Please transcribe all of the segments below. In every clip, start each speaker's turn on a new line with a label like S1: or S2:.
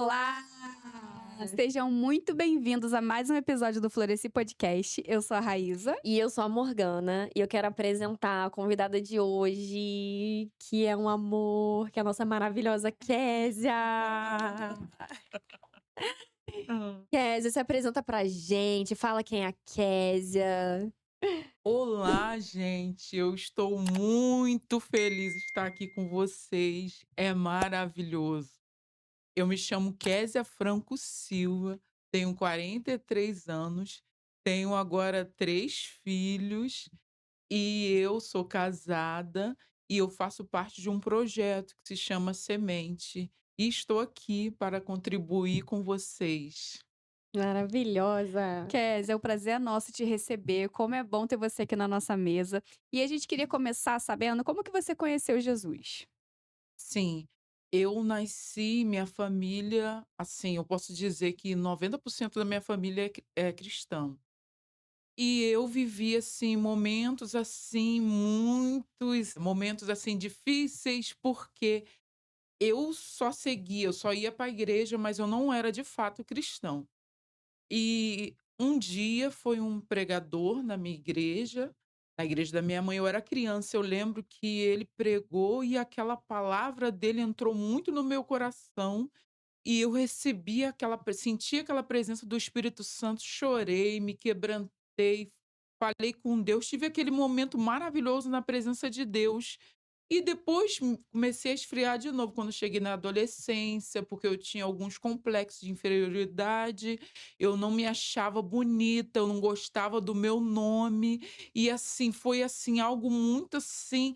S1: Olá! Sejam muito bem-vindos a mais um episódio do Floresci Podcast. Eu sou a Raíza.
S2: E eu sou a Morgana, e eu quero apresentar a convidada de hoje, que é um amor, que é a nossa maravilhosa Késia.
S3: Hã.
S2: Késia, se apresenta pra gente, fala quem é a Késia.
S3: Olá, gente, eu estou muito feliz de estar aqui com vocês, é maravilhoso. Eu me chamo Késia Franco Silva, tenho 43 anos, tenho agora 3 filhos e eu sou casada e eu faço parte de um projeto que se chama Semente e estou aqui para contribuir com vocês.
S2: Maravilhosa.
S1: Kézia, o prazer é nosso te receber. Como é bom ter você aqui na nossa mesa. E a gente queria começar sabendo como que você conheceu Jesus.
S3: Sim, eu nasci, minha família, assim, eu posso dizer que 90% da minha família é cristã. E eu vivi, assim, momentos, assim, muitos momentos, assim, difíceis, porque eu só ia para a igreja, mas eu não era de fato cristão. E um dia foi um pregador na igreja da minha mãe, eu era criança, eu lembro que ele pregou e aquela palavra dele entrou muito no meu coração, e eu recebi senti aquela presença do Espírito Santo, chorei, me quebrantei, falei com Deus, tive aquele momento maravilhoso na presença de Deus. E depois comecei a esfriar de novo quando cheguei na adolescência, porque eu tinha alguns complexos de inferioridade, eu não me achava bonita, eu não gostava do meu nome, e assim, foi assim, algo muito assim,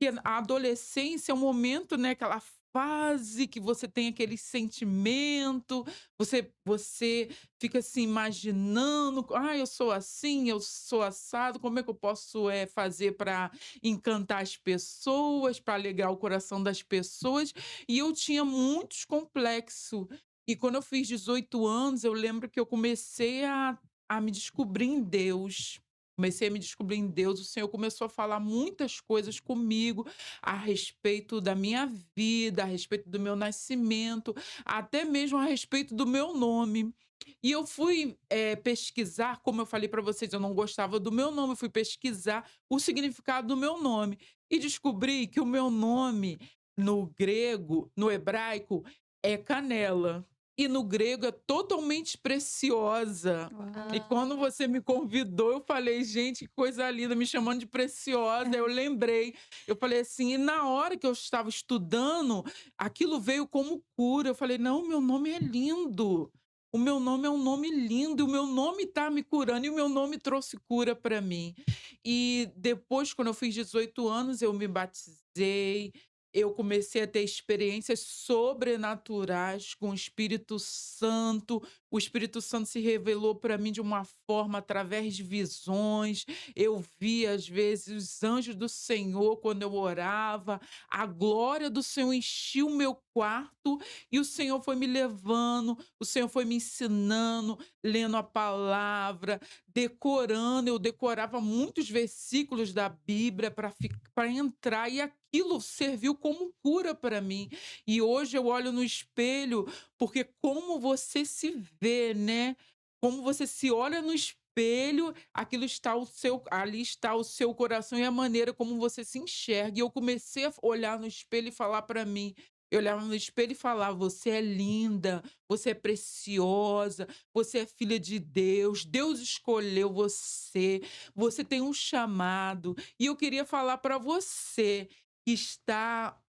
S3: que a adolescência é um momento, né, aquela fase que você tem aquele sentimento, você fica se imaginando: "Ah, eu sou assim, eu sou assado, como é que eu posso, fazer para encantar as pessoas, para alegrar o coração das pessoas", e eu tinha muitos complexo. E quando eu fiz 18 anos, eu lembro que eu comecei a me descobrir em Deus. Comecei a me descobrir em Deus, o Senhor começou a falar muitas coisas comigo, a respeito da minha vida, a respeito do meu nascimento, até mesmo a respeito do meu nome. E eu fui, pesquisar, como eu falei para vocês, eu não gostava do meu nome, eu fui pesquisar o significado do meu nome e descobri que o meu nome no grego, no hebraico, é canela e no grego é totalmente preciosa. E
S1: Uau.
S3: quando
S2: Ah,
S3: você me convidou, eu falei: "Gente, que coisa linda", me chamando de preciosa, eu lembrei, eu falei assim, e na hora que eu estava estudando, aquilo veio como cura, eu falei: "Não, meu nome é lindo, o meu nome é um nome lindo, o meu nome tá me curando", e o meu nome trouxe cura para mim. E depois, quando eu fiz 18 anos, eu me batizei, eu comecei a ter experiências sobrenaturais com o Espírito Santo. O Espírito Santo se revelou para mim de uma forma através de visões. Eu via, às vezes, os anjos do Senhor quando eu orava. A glória do Senhor enchia o meu quarto e o Senhor foi me levando, o Senhor foi me ensinando, lendo a palavra, decorando. Eu decorava muitos versículos da Bíblia para entrar e aquilo serviu como cura para mim. E hoje eu olho no espelho, porque como você se vê, né, como você se olha no espelho, aquilo está o seu ali está o seu coração e a maneira como você se enxerga. E eu comecei a olhar no espelho e falar para mim, eu olhava no espelho e falava: "Você é linda, você é preciosa, você é filha de Deus, Deus escolheu você, você tem um chamado". E eu queria falar para você que está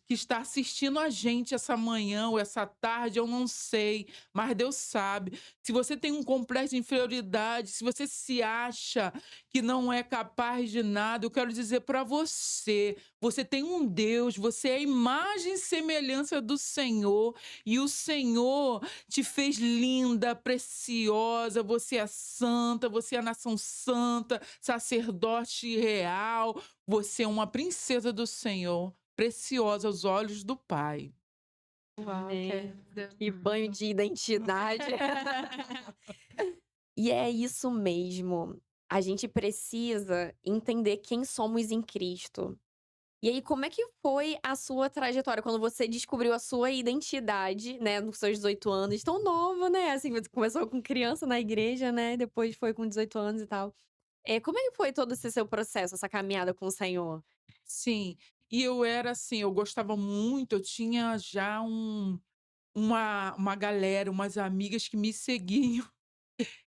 S3: que está assistindo a gente essa manhã ou essa tarde, eu não sei, mas Deus sabe. Se você tem um complexo de inferioridade, se você se acha que não é capaz de nada, eu quero dizer para você, você tem um Deus, você é a imagem e semelhança do Senhor, e o Senhor te fez linda, preciosa, você é santa, você é a nação santa, sacerdote real, você é uma princesa do Senhor, preciosa aos olhos do Pai.
S1: Uau,
S2: né?
S1: Kézia.
S2: Que banho de identidade. E é isso mesmo. A gente precisa entender quem somos em Cristo. E aí, como é que foi a sua trajetória quando você descobriu a sua identidade, né, nos seus 18 anos, tão novo, né? Assim, você começou com criança na igreja, né? Depois foi com 18 anos e tal. Como é que foi todo esse seu processo, essa caminhada com o Senhor?
S3: Sim, e eu era assim, eu gostava muito, eu tinha já uma galera, umas amigas que me seguiam.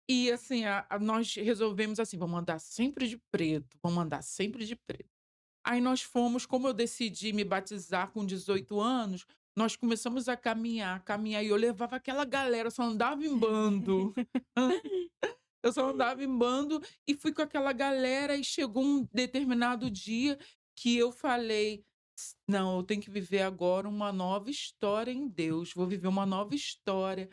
S3: E assim, nós resolvemos assim: "Vamos andar sempre de preto, vamos andar sempre de preto". Aí nós fomos, como eu decidi me batizar com 18 anos, nós começamos a caminhar, caminhar, e eu levava aquela galera, eu só andava em bando. Eu só andava em bando e fui com aquela galera, e chegou um determinado dia que eu falei: Não, eu tenho que viver agora uma nova história em Deus, vou viver uma nova história".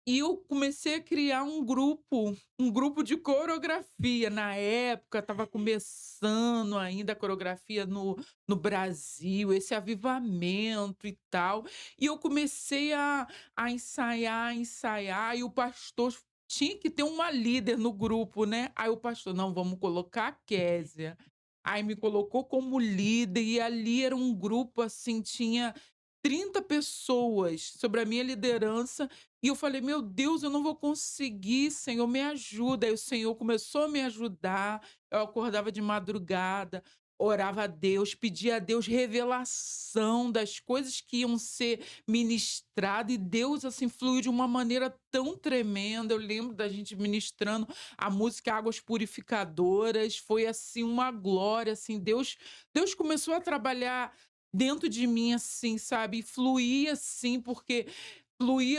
S3: E eu comecei a criar um grupo de coreografia. Na época estava começando ainda a coreografia no Brasil, esse avivamento e tal. E eu comecei a ensaiar, ensaiar, e o pastor tinha que ter uma líder no grupo, né. Aí o pastor: "Não, vamos colocar a Késia". Aí me colocou como líder, e ali era um grupo, assim, tinha 30 pessoas sobre a minha liderança, e eu falei: "Meu Deus, eu não vou conseguir, Senhor, me ajuda". Aí o Senhor começou a me ajudar, eu acordava de madrugada, orava a Deus, pedia a Deus revelação das coisas que iam ser ministradas, e Deus, assim, fluiu de uma maneira tão tremenda. Eu lembro da gente ministrando a música Águas Purificadoras, foi, assim, uma glória, assim, Deus começou a trabalhar dentro de mim, assim, sabe, e fluía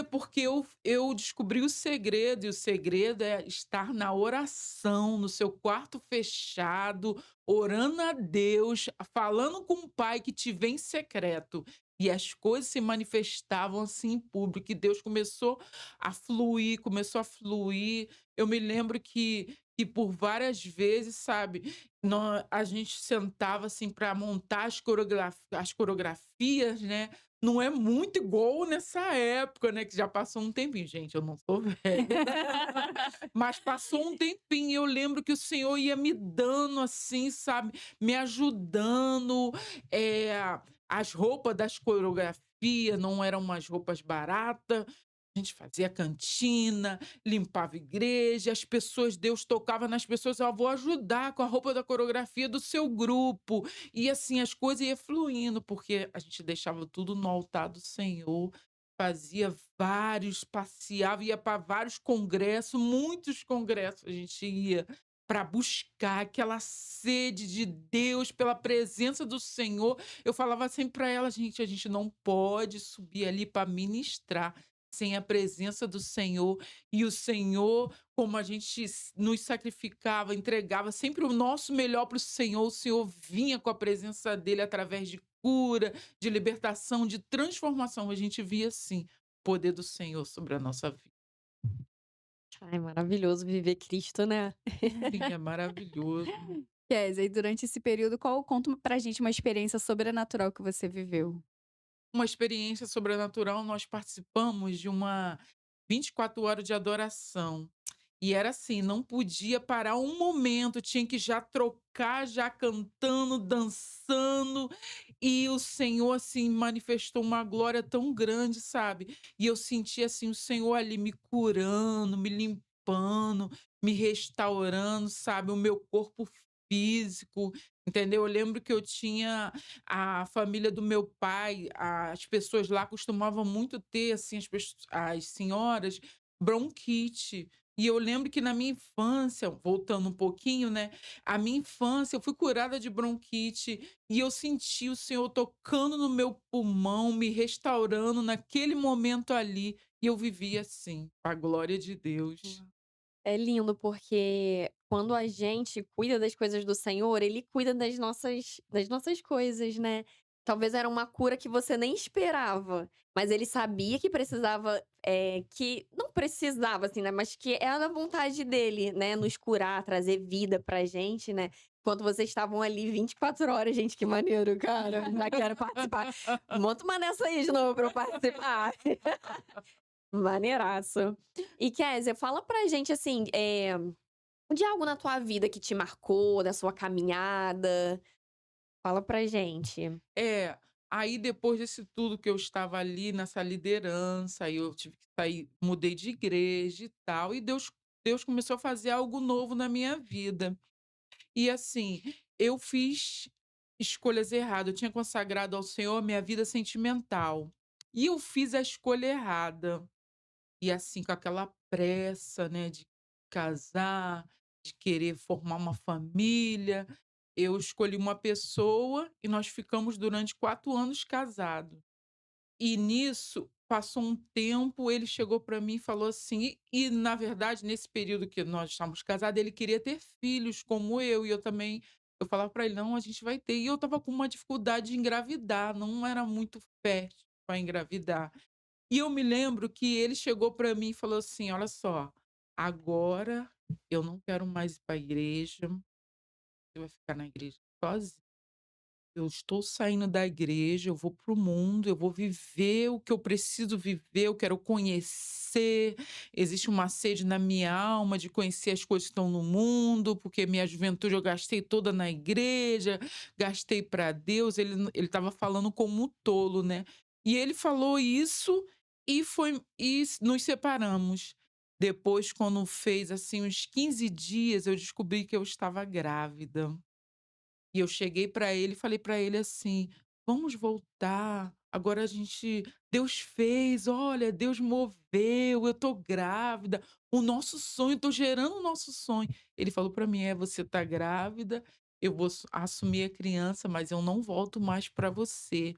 S3: porque eu descobri o segredo, e o segredo é estar na oração, no seu quarto fechado, orando a Deus, falando com o Pai que te vê em secreto. E as coisas se manifestavam, assim, em público, e Deus começou a fluir. Eu me lembro que por várias vezes, sabe, a gente sentava, assim, para montar as coreografias, né, não é muito igual nessa época, né, que já passou um tempinho. Gente, eu não sou velha, mas passou um tempinho, e eu lembro que o Senhor ia me dando, assim, sabe, me ajudando. eh, as roupas das coreografia não eram umas roupas barata, a gente fazia cantina, limpava a igreja, as pessoas, Deus tocava nas pessoas: "Ó, vou ajudar com a roupa da coreografia do seu grupo". E assim, as coisas iam fluindo, porque a gente deixava tudo no altar do Senhor, fazia vários, passeava, ia para vários congressos, muitos congressos a gente ia, para buscar aquela sede de Deus, pela presença do Senhor. Eu falava sempre para ela: "Gente, a gente não pode subir ali para ministrar sem a presença do Senhor". E o Senhor, como a gente nos sacrificava, entregava sempre o nosso melhor para o Senhor vinha com a presença dele através de cura, de libertação, de transformação. A gente via, assim, o poder do Senhor sobre a nossa vida.
S2: Ai, maravilhoso viver Cristo, né?
S3: Sim, é maravilhoso.
S1: Kézia, e durante esse período, conta pra gente uma experiência sobrenatural que você viveu.
S3: Uma experiência sobrenatural, nós participamos de uma 24 horas de adoração. E era assim, não podia parar um momento, tinha que já trocar, já cantando, dançando, e o Senhor, assim, manifestou uma glória tão grande, sabe. E eu senti, assim, o Senhor ali me curando, me limpando, me restaurando, sabe, o meu corpo físico, entendeu. Eu lembro que eu tinha a família do meu pai, as pessoas lá costumavam muito ter, assim, as senhoras, bronquite. E eu lembro que na minha infância, voltando um pouquinho, né, a minha infância eu fui curada de bronquite, e eu senti o Senhor tocando no meu pulmão, me restaurando naquele momento ali, e eu vivi assim, com a glória de Deus.
S2: É lindo, porque quando a gente cuida das coisas do Senhor, ele cuida das nossas coisas, né. Talvez era uma cura que você nem esperava, mas ele sabia que precisava, que não precisava, assim, né, mas que era da vontade dele, né, nos curar, trazer vida pra gente, né. Enquanto vocês estavam ali 24 horas, gente, que maneiro, cara, já quero participar. Monta uma dessa aí de novo pra eu participar. Maneiraço. E Kézia, fala pra gente, assim, de algo na tua vida que te marcou, da sua caminhada. Fala pra gente.
S3: É, aí depois desse tudo que eu estava ali nessa liderança, aí eu tive que sair, mudei de igreja e tal, e Deus começou a fazer algo novo na minha vida. E assim, eu fiz escolhas erradas, eu tinha consagrado ao Senhor minha vida sentimental, e eu fiz a escolha errada. E assim, com aquela pressa, né, de casar, de querer formar uma família, eu escolhi uma pessoa e nós ficamos durante 4 anos casados. E nisso, passou um tempo, ele chegou para mim e falou assim na verdade, nesse período que nós estávamos casados, ele queria ter filhos como eu, e eu também eu falava para ele: "Não, a gente vai ter". E eu estava com uma dificuldade de engravidar, não era muito fértil para engravidar. E eu me lembro que ele chegou para mim e falou assim: "Olha só, agora eu não quero mais ir para a igreja, você vai ficar na igreja sozinho. Eu estou saindo da igreja, eu vou para o mundo, eu vou viver o que eu preciso viver, eu quero conhecer. Existe uma sede na minha alma de conhecer as coisas que estão no mundo, porque minha juventude eu gastei toda na igreja, gastei para Deus". Ele estava falando como um tolo, né. E ele falou isso nos separamos. Depois, quando fez, assim, uns 15 dias, eu descobri que eu estava grávida. E eu cheguei para ele e falei para ele assim: "Vamos voltar, agora a gente Deus fez, olha, Deus moveu, eu tô grávida, o nosso sonho, tô gerando o nosso sonho". Ele falou para mim: "É, você tá grávida, eu vou assumir a criança, mas eu não volto mais para você".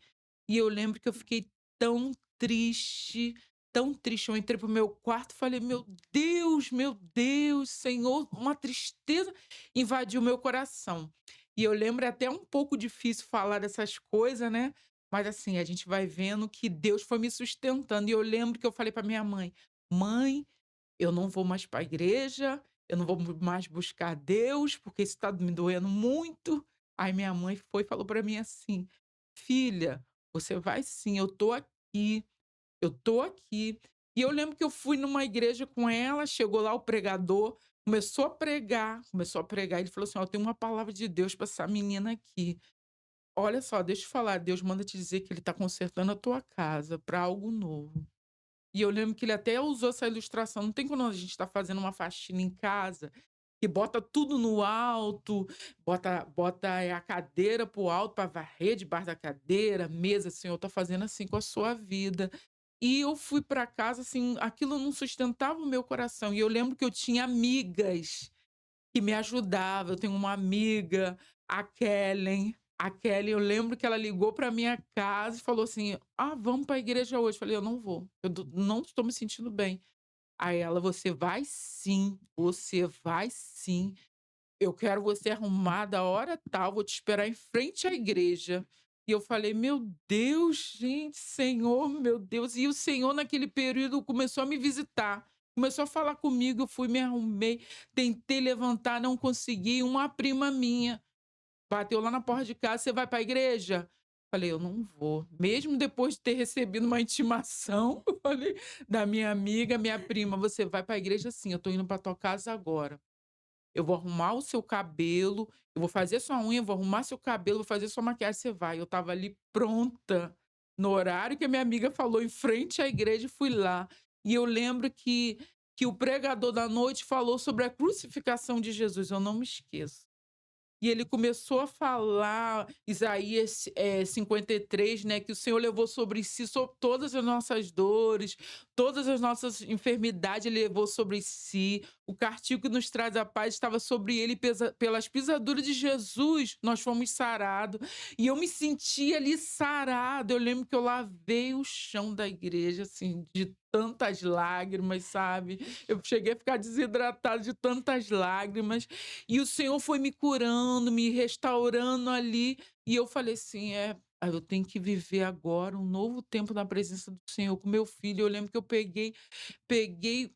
S3: E eu lembro que eu fiquei tão triste, tão triste. Eu entrei pro meu quarto e falei: meu Deus, Senhor", uma tristeza invadiu meu coração. E eu lembro, é até um pouco difícil falar dessas coisas, né, mas assim, a gente vai vendo que Deus foi me sustentando. E eu lembro que eu falei para minha mãe: "Mãe, eu não vou mais para a igreja, eu não vou mais buscar Deus, porque isso está me doendo muito". Aí minha mãe foi e falou para mim assim: "Filha, você vai sim, eu tô aqui, eu tô aqui". E eu lembro que eu fui numa igreja com ela, chegou lá o pregador, começou a pregar, ele falou assim: "Ó, tem uma palavra de Deus para essa menina aqui. Olha só, deixa eu falar, Deus manda te dizer que ele tá consertando a tua casa para algo novo". E eu lembro que ele até usou essa ilustração, não tem quando a gente tá fazendo uma faxina em casa, que bota tudo no alto, bota a cadeira para o alto para varrer debaixo da cadeira, mesa, Senhor tá fazendo assim com a sua vida. E eu fui para casa, assim, aquilo não sustentava o meu coração, e eu lembro que eu tinha amigas que me ajudavam. Eu tenho uma amiga, a Kellen. A Kelly, eu lembro que ela ligou para minha casa e falou assim: "Ah, vamos para a igreja hoje". Falei: "Eu não vou, não estou me sentindo bem". Aí ela: você vai sim. Eu quero você arrumada a hora tal, vou te esperar em frente à igreja". E eu falei: "Meu Deus, gente, Senhor, meu Deus". E o Senhor naquele período começou a me visitar, começou a falar comigo, eu fui, me arrumei, tentei levantar, não consegui. Uma prima minha bateu lá na porta de casa: "Você vai para a igreja?". Falei: "Eu não vou". Mesmo depois de ter recebido uma intimação, eu falei, da minha amiga, minha prima: "Você vai para a igreja sim, eu tô indo para tua casa agora". Eu vou arrumar o seu cabelo, eu vou fazer sua unha, vou arrumar seu cabelo, vou fazer sua maquiagem, você vai". Eu estava ali pronta, no horário que a minha amiga falou, em frente à igreja, e fui lá. E eu lembro que o pregador da noite falou sobre a crucificação de Jesus, eu não me esqueço. E ele começou a falar, Isaías, 53, né, que o Senhor levou sobre si todas as nossas dores, todas as nossas enfermidades ele levou sobre si. O castigo que nos traz a paz estava sobre ele, pelas pisaduras de Jesus nós fomos sarados. E eu me senti ali sarada. Eu lembro que eu lavei o chão da igreja, assim, de tantas lágrimas, sabe. Eu cheguei a ficar desidratada de tantas lágrimas. E o Senhor foi me curando, me restaurando ali, e eu falei assim: "É, eu tenho que viver agora um novo tempo na presença do Senhor com meu filho". Eu lembro que eu peguei,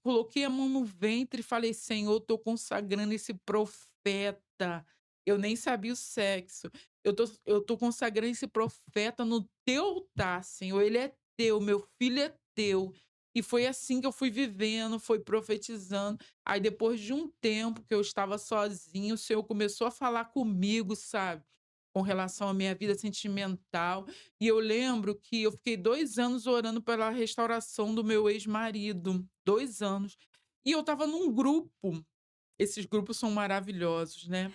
S3: coloquei a mão no ventre e falei: "Senhor, estou consagrando esse profeta". Eu nem sabia o sexo. Eu tô consagrando esse profeta no teu altar, Senhor, ele é teu, meu filho é teu. E foi assim que eu fui vivendo, foi profetizando. Aí depois de um tempo que eu estava sozinha, o Senhor começou a falar comigo, sabe. com relação à minha vida sentimental. E eu lembro que eu fiquei 2 anos orando pela restauração do meu ex-marido, 2 anos. E eu estava num grupo, esses grupos são maravilhosos, né,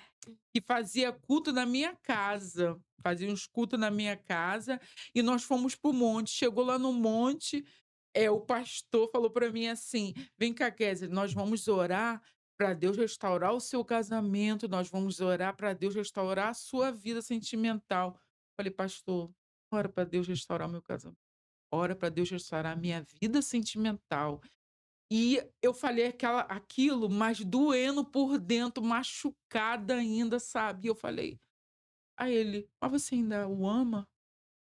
S3: que fazia culto na minha casa, fazia uns cultos na minha casa, e nós fomos para o monte. Chegou lá no monte, o pastor falou para mim assim: "Vem cá, Kézia, nós vamos orar para Deus restaurar o seu casamento, nós vamos orar para Deus restaurar a sua vida sentimental". Falei: "Pastor, ora para Deus restaurar o meu casamento, ora para Deus restaurar a minha vida sentimental". E eu falei aquilo, mas doendo por dentro, machucada ainda, sabe. E eu falei, aí ele: "Mas você ainda o ama?".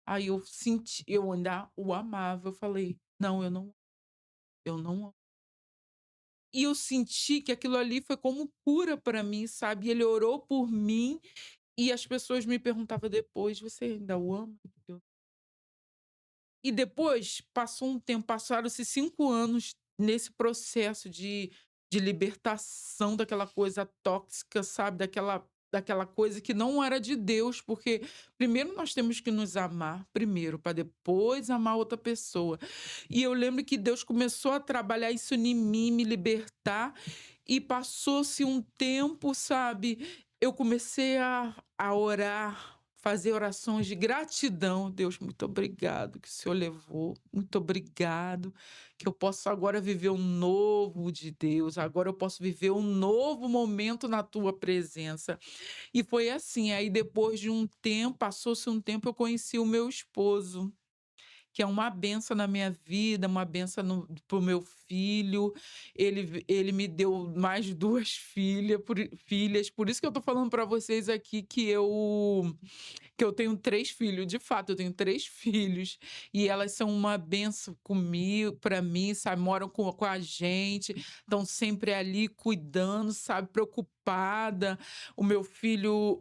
S3: Aí eu ainda o amava, eu falei: "Não, eu não amo". E eu senti que aquilo ali foi como cura para mim, sabe. Ele orou por mim e as pessoas me perguntavam depois: "Você ainda o ama?". Eu E depois passou um tempo, passaram-se 5 anos nesse processo de libertação daquela coisa tóxica, sabe, daquela coisa que não era de Deus, porque primeiro nós temos que nos amar primeiro, para depois amar outra pessoa. E eu lembro que Deus começou a trabalhar isso em mim, me libertar, e passou-se um tempo, sabe, eu comecei a orar, fazer orações de gratidão. Deus, muito obrigado que o Senhor levou, muito obrigado que eu posso agora viver um novo de Deus, agora eu posso viver um novo momento na tua presença. E foi assim, aí depois de um tempo, passou-se um tempo, eu conheci o meu esposo, que é uma benção na minha vida, uma benção para o meu filho. Ele me deu mais 2 filhas, por isso que eu tô falando para vocês aqui que eu tenho 3 filhos. De fato, eu tenho 3 filhos, e elas são uma benção comigo, para mim, sabe, moram com a gente, estão sempre ali cuidando, sabe, preocupada. O meu filho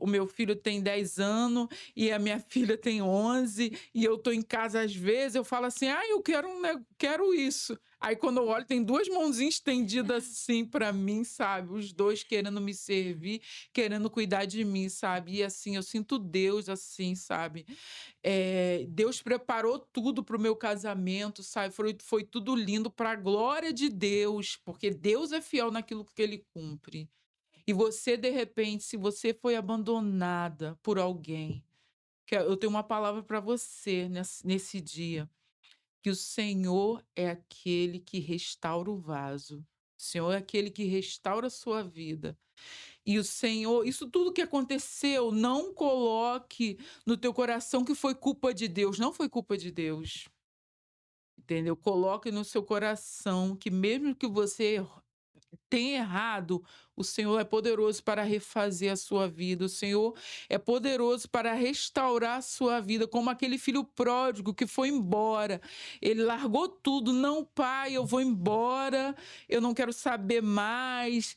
S3: tem 10 anos e a minha filha tem 11, e eu tô em casa às vezes, eu falo assim: "Ai, eu quero quero isso". Aí quando eu olho, tem 2 mãozinhas estendidas assim para mim, sabe, os 2 querendo me servir, querendo cuidar de mim, sabe. E assim, eu sinto Deus assim, sabe. Deus preparou tudo para o meu casamento, sabe, foi tudo lindo para a glória de Deus, porque Deus é fiel naquilo que ele cumpre. E você, de repente, se você foi abandonada por alguém, eu tenho uma palavra para você nesse dia, que o Senhor é aquele que restaura o vaso. O Senhor é aquele que restaura a sua vida. E o Senhor, isso tudo que aconteceu, não coloque no teu coração que foi culpa de Deus, não foi culpa de Deus, entendeu? Coloque no seu coração que mesmo que você tem errado, o Senhor é poderoso para refazer a sua vida, o Senhor é poderoso para restaurar a sua vida, como aquele filho pródigo que foi embora. Ele largou tudo: "Não, pai, eu vou embora, eu não quero saber mais".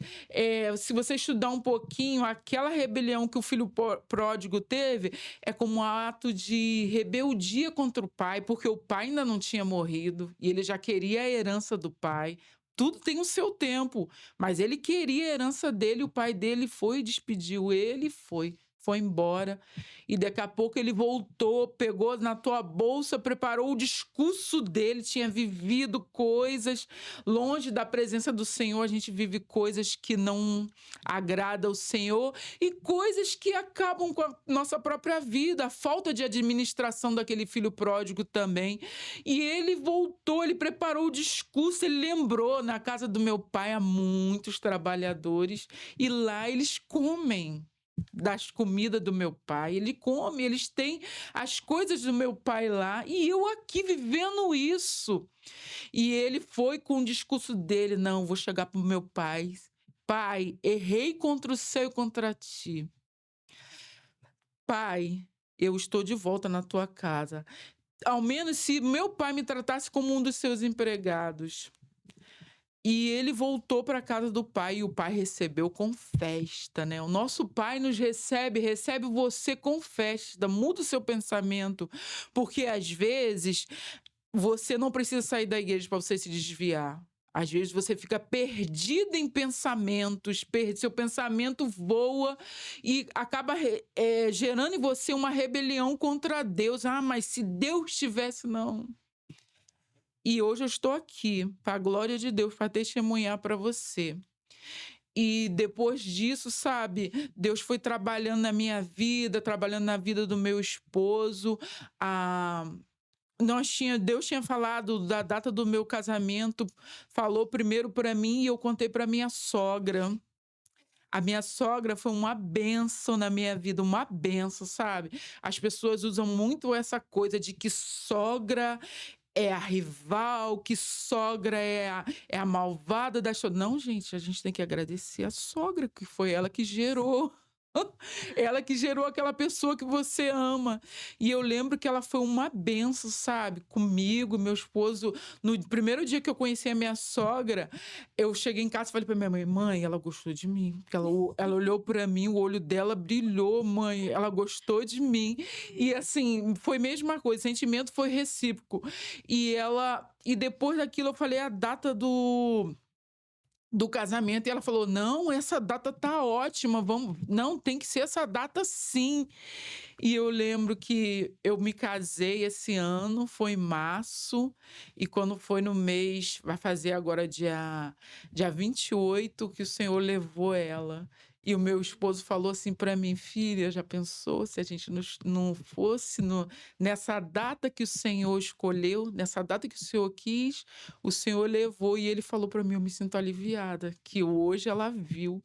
S3: Se você estudar um pouquinho, aquela rebelião que o filho pródigo teve é como um ato de rebeldia contra o pai, porque o pai ainda não tinha morrido e ele já queria a herança do pai. Tudo tem o seu tempo, mas ele queria a herança dele, o pai dele foi e despediu ele, e foi embora. E daqui a pouco ele voltou, pegou na tua bolsa, preparou o discurso dele, tinha vivido coisas longe da presença do Senhor. A gente vive coisas que não agrada ao Senhor e coisas que acabam com a nossa própria vida, a falta de administração daquele filho pródigo também. E ele voltou, ele preparou o discurso, ele lembrou: "Na casa do meu pai há muitos trabalhadores e lá eles comem das comidas do meu pai, ele come, eles têm as coisas do meu pai lá, e eu aqui vivendo isso". E ele foi com o discurso dele: "Não, vou chegar para o meu pai. Pai, errei contra o céu e contra ti. Pai, eu estou de volta na tua casa. Ao menos se meu pai me tratasse como um dos seus empregados". E ele voltou para a casa do pai e o pai recebeu com festa, né. O nosso pai nos recebe você com festa. Muda o seu pensamento, porque às vezes você não precisa sair da igreja para você se desviar. Às vezes você fica perdida em pensamentos, seu pensamento voa e acaba gerando em você uma rebelião contra Deus. Ah, mas se Deus tivesse, não. E hoje eu estou aqui, para a glória de Deus, para testemunhar para você. E depois disso, sabe, Deus foi trabalhando na minha vida, trabalhando na vida do meu esposo. Ah, Deus tinha falado da data do meu casamento, falou primeiro para mim e eu contei para minha sogra. A minha sogra foi uma bênção na minha vida, uma bênção, sabe? As pessoas usam muito essa coisa de que sogra é a rival, que sogra é a malvada da história. Não, gente, a gente tem que agradecer a sogra, que foi ela que gerou. Ela que gerou aquela pessoa que você ama. E eu lembro que ela foi uma benção, sabe? Comigo, meu esposo. No primeiro dia que eu conheci a minha sogra, eu cheguei em casa e falei pra minha mãe: mãe, ela gostou de mim. Porque ela olhou pra mim, o olho dela brilhou, mãe. Ela gostou de mim. E assim, foi a mesma coisa, o sentimento foi recíproco. E depois daquilo eu falei a data do casamento e ela falou: "Não, essa data tá ótima, vamos, não, tem que ser essa data sim". E eu lembro que eu me casei esse ano, foi em março, e quando foi no mês, vai fazer agora dia 28 que o Senhor levou ela. E o meu esposo falou assim para mim: "Filha, já pensou se a gente não fosse nessa data que o Senhor escolheu, nessa data que o Senhor quis, o Senhor levou". E ele falou para mim: "Eu me sinto aliviada, que hoje ela viu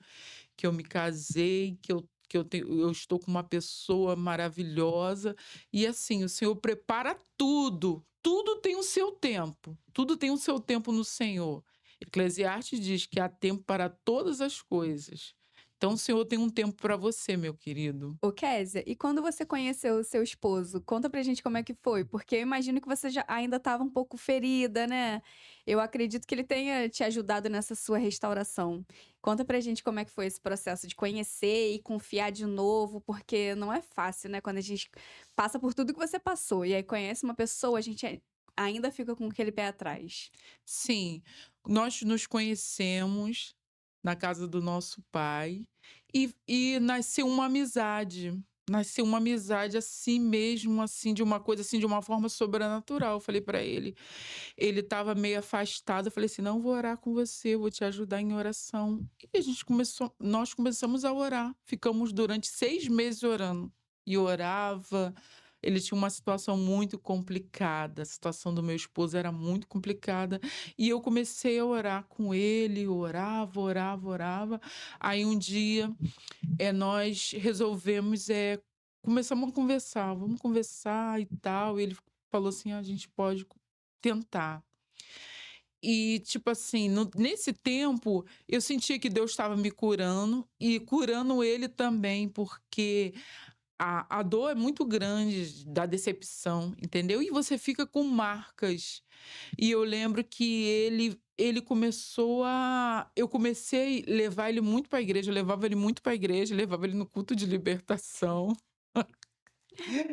S3: que eu me casei, eu estou com uma pessoa maravilhosa". E assim, o Senhor prepara tudo, tudo tem o seu tempo, tudo tem o seu tempo no Senhor. Eclesiastes diz que há tempo para todas as coisas. Então o Senhor tem um tempo para você, meu querido.
S1: Ô, Késia, e quando você conheceu o seu esposo, conta pra gente como é que foi, porque eu imagino que você já ainda estava um pouco ferida, né. Eu acredito que ele tenha te ajudado nessa sua restauração. Conta pra gente como é que foi esse processo de conhecer e confiar de novo, porque não é fácil, né, quando a gente passa por tudo que você passou, e aí conhece uma pessoa, a gente ainda fica com aquele pé atrás.
S3: Sim, nós nos conhecemos na casa do nosso pai e nasceu uma amizade assim mesmo, assim, de uma coisa assim, de uma forma sobrenatural. Eu falei para ele estava meio afastado, eu falei assim: "Não, vou orar com você, vou te ajudar em oração". E nós começamos a orar, ficamos durante 6 meses orando, e orava. Ele tinha uma situação muito complicada, a situação do meu esposo era muito complicada, e eu comecei a orar com ele, orava, orava, orava. Aí um dia, nós resolvemos, começamos a conversar, vamos conversar e tal, e ele falou assim: "A gente pode tentar". E, tipo assim, nesse tempo, eu sentia que Deus estava me curando e curando ele também, porque a dor é muito grande da decepção, entendeu? E você fica com marcas. E eu lembro que ele começou a eu comecei a levar ele muito para a igreja, eu levava ele muito para a igreja, levava ele no culto de libertação.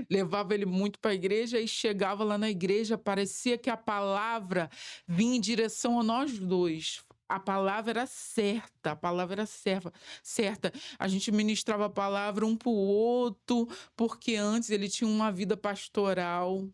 S3: Levava ele muito para a igreja e chegava lá na igreja, parecia que a palavra vinha em direção a nós 2. A palavra era certa, a palavra era certa. A gente ministrava a palavra um para o outro, porque antes ele tinha uma vida pastoral.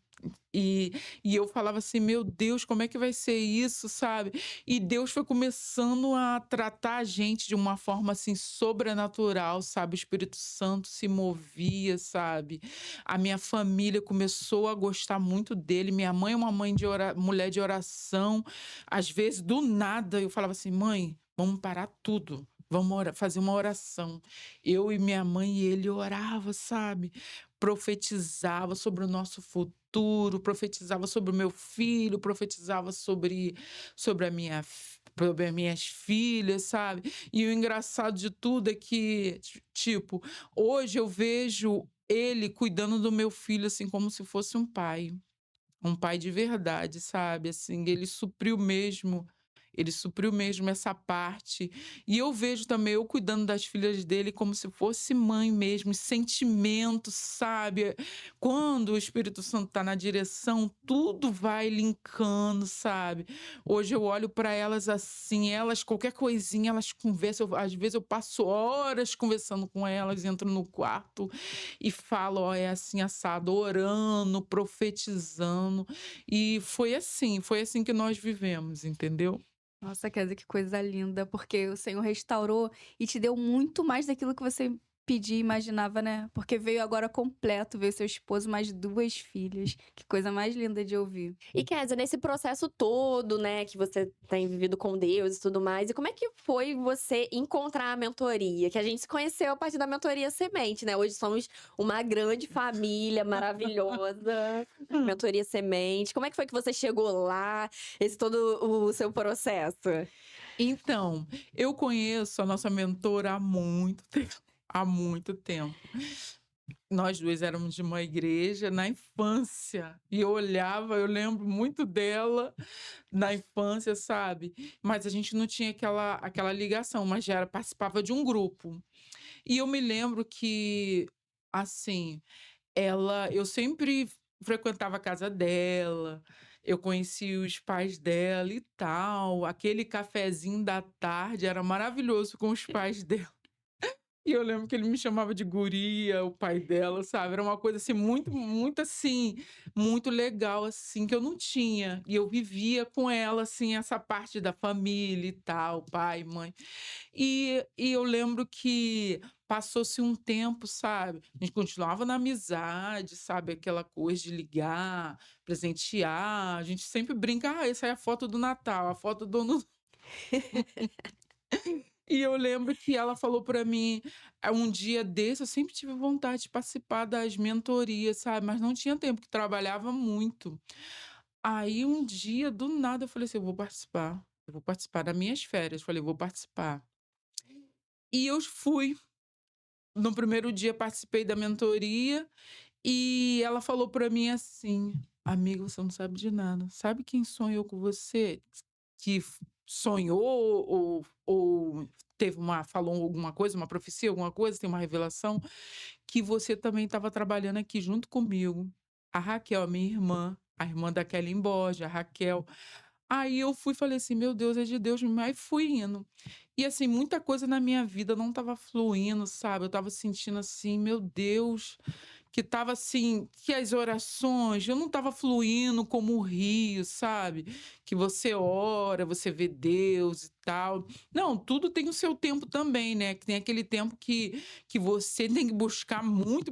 S3: E, e eu falava assim: meu Deus, como é que vai ser isso, sabe? E Deus foi começando a tratar a gente de uma forma assim sobrenatural, sabe? O Espírito Santo se movia, sabe? A minha família começou a gostar muito dele. Minha mãe é uma mulher de oração. Às vezes, do nada, eu falava assim: mãe, vamos parar tudo. Vamos fazer uma oração. Eu e minha mãe e ele orava, sabe? Profetizava sobre o nosso futuro, profetizava sobre o meu filho, profetizava sobre as minhas filhas, sabe? E o engraçado de tudo é que, tipo, hoje eu vejo ele cuidando do meu filho assim como se fosse um pai de verdade, sabe? Assim, ele supriu mesmo Ele supriu mesmo essa parte. E eu vejo também eu cuidando das filhas dele como se fosse mãe mesmo, sentimento, sabe? Quando o Espírito Santo está na direção, tudo vai linkando, sabe? Hoje eu olho para elas assim, elas, qualquer coisinha, elas conversam. Às vezes eu passo horas conversando com elas, entro no quarto e falo, ó, é assim, assado, orando, profetizando. E foi assim que nós vivemos, entendeu?
S1: Nossa, quer dizer, que coisa linda, porque o Senhor restaurou e te deu muito mais daquilo que você pedia e imaginava, né? Porque veio agora completo, veio seu esposo, mais 2 filhas. Que coisa mais linda de ouvir.
S2: E Kézia, nesse processo todo, né, que você tem vivido com Deus e tudo mais, e como é que foi você encontrar a mentoria? Que a gente se conheceu a partir da mentoria Semente, né? Hoje somos uma grande família maravilhosa. Mentoria Semente. Como é que foi que você chegou lá? Esse todo o seu processo?
S3: Então, eu conheço a nossa mentora há muito tempo. Há muito tempo. Nós 2 éramos de uma igreja na infância, e eu olhava, eu lembro muito dela na infância, sabe. Mas a gente não tinha aquela ligação, mas já participava de um grupo. E eu me lembro que, assim, eu sempre frequentava a casa dela, eu conheci os pais dela e tal, aquele cafezinho da tarde era maravilhoso com os pais dela. E eu lembro que ele me chamava de guria, o pai dela, sabe, era uma coisa, assim, muito muito, assim, muito legal, assim, que eu não tinha. E eu vivia com ela, assim, essa parte da família e tal, pai, mãe. E eu lembro que passou-se um tempo, sabe, a gente continuava na amizade, sabe, aquela coisa de ligar, presentear, a gente sempre brinca: "Ah, essa é a foto do Natal, a foto do ano". E eu lembro que ela falou pra mim, um dia desse, eu sempre tive vontade de participar das mentorias, sabe, mas não tinha tempo, que trabalhava muito. Aí um dia, do nada, eu falei assim: eu vou participar das minhas férias", falei: "Vou participar". E eu fui. No primeiro dia participei da mentoria, e ela falou pra mim assim: "Amiga, você não sabe de nada. Sabe quem sonhou com você? Que sonhou ou teve uma falou alguma coisa, uma profecia, alguma coisa, tem uma revelação, que você também estava trabalhando aqui junto comigo. A Raquel, a minha irmã, a irmã da Kelly Borges, a Raquel". Aí eu fui e falei assim: "Meu Deus, é de Deus mesmo". Aí fui indo. E assim, muita coisa na minha vida não estava fluindo, sabe, eu estava sentindo assim: "Meu Deus", que estava assim, que as orações, eu não estava fluindo como o rio, sabe, que você ora, você vê Deus e tal. Não, tudo tem o seu tempo também, né, que tem aquele tempo que você tem que buscar muito,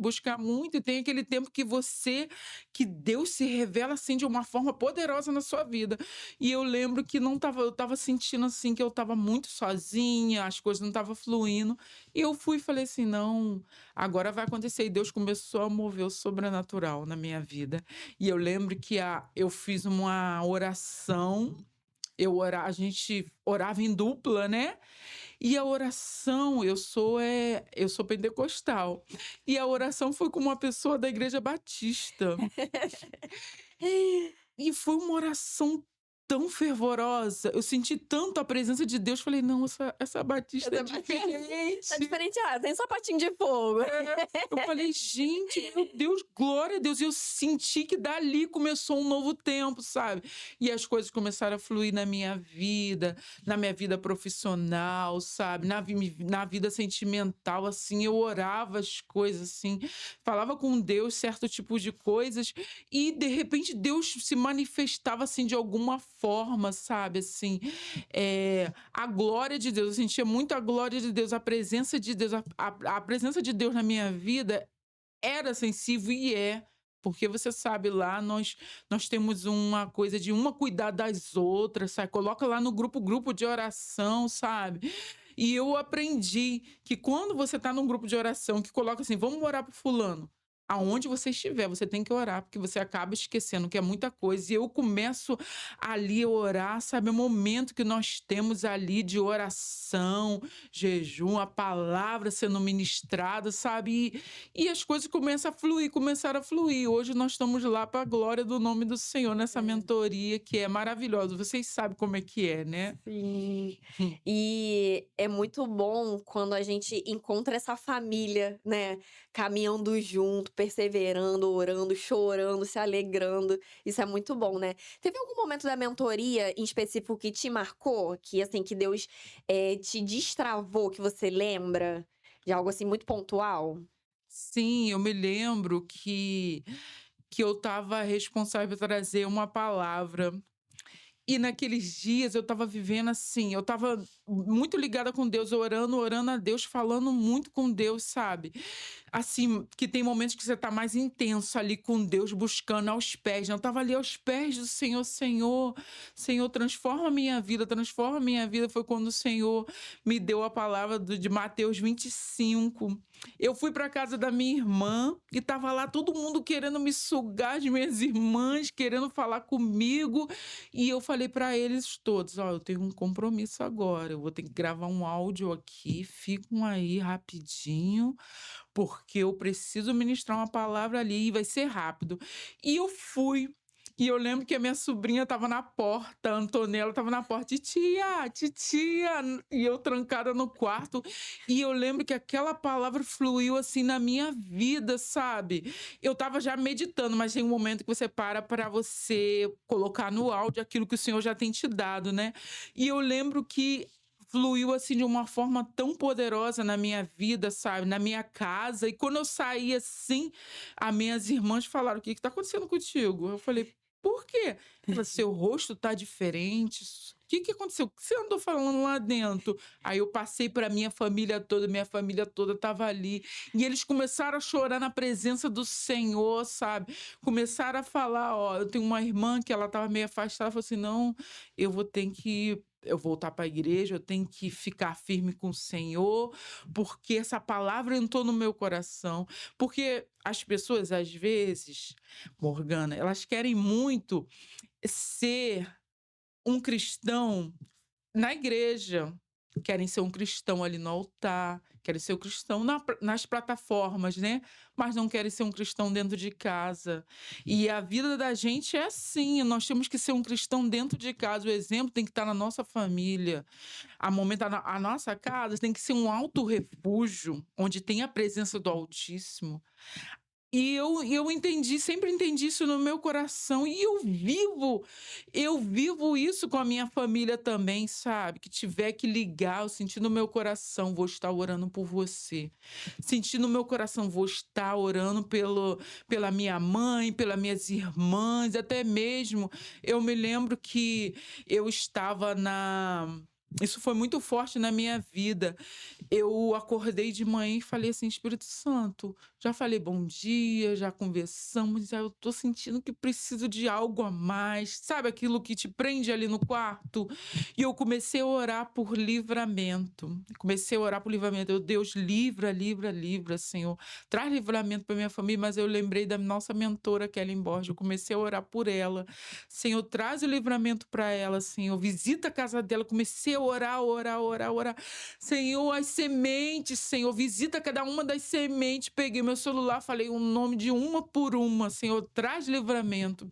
S3: e tem aquele tempo que Deus se revela, assim, de uma forma poderosa na sua vida. E eu lembro que não estava eu estava sentindo, assim, que eu estava muito sozinha, as coisas não estavam fluindo, e eu fui e falei assim: "Não, agora vai acontecer". E Deus começou a mover o sobrenatural na minha vida. E eu lembro que eu fiz uma oração, a gente orava em dupla, né, e a oração, eu sou pentecostal, e a oração foi com uma pessoa da igreja batista. E foi uma oração tão fervorosa, eu senti tanto a presença de Deus, falei: "Não, essa batista é
S2: Essa batista
S3: diferente".
S2: Tá diferente, tem sapatinho de fogo.
S3: Eu falei: "Gente, meu Deus, glória a Deus". E eu senti que dali começou um novo tempo, sabe. E as coisas começaram a fluir na minha vida profissional, sabe, na vida sentimental, assim, eu orava as coisas, assim, falava com Deus certo tipo de coisas, e de repente Deus se manifestava, assim, de alguma forma, sabe, assim, a glória de Deus, eu sentia muito a glória de Deus, a presença de Deus, a presença de Deus na minha vida era sensível e é, porque você sabe, lá nós temos uma coisa de uma cuidar das outras, sabe, coloca lá no grupo de oração, sabe. E eu aprendi que quando você tá num grupo de oração que coloca assim: "Vamos orar por fulano", Aonde você estiver, você tem que orar, porque você acaba esquecendo que é muita coisa. E eu começo ali a orar, sabe? É o momento que nós temos ali de oração, jejum, a palavra sendo ministrada, sabe? E as coisas começam a fluir, começaram a fluir. Hoje nós estamos lá para a glória do nome do Senhor, nessa
S2: É.
S3: mentoria que é maravilhosa. Vocês sabem como é que é, né?
S2: Sim.
S3: Hum.
S2: E é muito bom quando a gente encontra essa família, né, caminhando junto, perseverando, orando, chorando, se alegrando. Isso é muito bom, né. Teve algum momento da mentoria em específico que te marcou? Que, assim, que Deus, te destravou, que você lembra? De algo, assim, muito pontual?
S3: Sim, eu me lembro que eu estava responsável por trazer uma palavra. E naqueles dias eu estava vivendo assim, eu estava muito ligada com Deus, orando, orando a Deus, falando muito com Deus, sabe? Assim, que tem momentos que você tá mais intenso ali com Deus, buscando aos pés, né? Eu estava ali aos pés do Senhor, Senhor, Senhor, transforma a minha vida, transforma a minha vida. Foi quando o Senhor me deu a palavra de Mateus 25. Eu fui para casa da minha irmã e estava lá todo mundo querendo me sugar, as minhas irmãs querendo falar comigo. E eu falei para eles todos: "Ó, eu tenho um compromisso agora, eu vou ter que gravar um áudio aqui, ficam aí rapidinho, porque eu preciso ministrar uma palavra ali e vai ser rápido". E eu fui. E eu lembro que a minha sobrinha estava na porta, a Antonella estava na porta: "Titia, titia", e eu trancada no quarto. E eu lembro que aquela palavra fluiu, assim, na minha vida, sabe. Eu estava já meditando, mas tem um momento que você para você colocar no áudio aquilo que o Senhor já tem te dado, né. E eu lembro que fluiu, assim, de uma forma tão poderosa na minha vida, sabe, na minha casa. E quando eu saí, assim, as minhas irmãs falaram: "O que que tá acontecendo contigo?". Eu falei: "Por quê?". Ela: "Seu rosto tá diferente, o que que aconteceu? O que você andou falando lá dentro?". Aí eu passei pra minha família toda estava ali, e eles começaram a chorar na presença do Senhor, sabe. Começaram a falar: "Ó", eu tenho uma irmã que ela estava meio afastada, ela falou assim: "Não, eu voltar para a igreja, eu tenho que ficar firme com o Senhor, porque essa palavra entrou no meu coração". Porque as pessoas, às vezes, Morgana, elas querem muito ser um cristão na igreja, querem ser um cristão ali no altar, querem ser um cristão nas plataformas, né, mas não querem ser um cristão dentro de casa. E a vida da gente é assim, nós temos que ser um cristão dentro de casa, o exemplo tem que estar na nossa família. A nossa casa tem que ser um alto refúgio, onde tem a presença do Altíssimo. E eu entendi, sempre entendi isso no meu coração, e eu vivo isso com a minha família também, sabe, que tiver que ligar, eu senti no meu coração: "Vou estar orando por você". Senti no meu coração: "Vou estar orando pela minha mãe, pelas minhas irmãs", até mesmo eu me lembro que eu estava na isso foi muito forte na minha vida. Eu acordei de manhã e falei assim: "Espírito Santo", já falei bom dia, já conversamos, aí eu tô sentindo que preciso de algo a mais, sabe aquilo que te prende ali no quarto? E eu comecei a orar por livramento, comecei a orar por livramento. Eu: "Deus, livra, livra, livra, Senhor, traz livramento para minha família", mas eu lembrei da nossa mentora Kellen Borges, eu comecei a orar por ela: "Senhor, traz o livramento para ela, Senhor, visita a casa dela", comecei a orar, orar, orar, orar. Senhor, as sementes, Senhor, visita cada uma das sementes. Peguei meu celular, falei o nome de uma por uma, Senhor, traz livramento.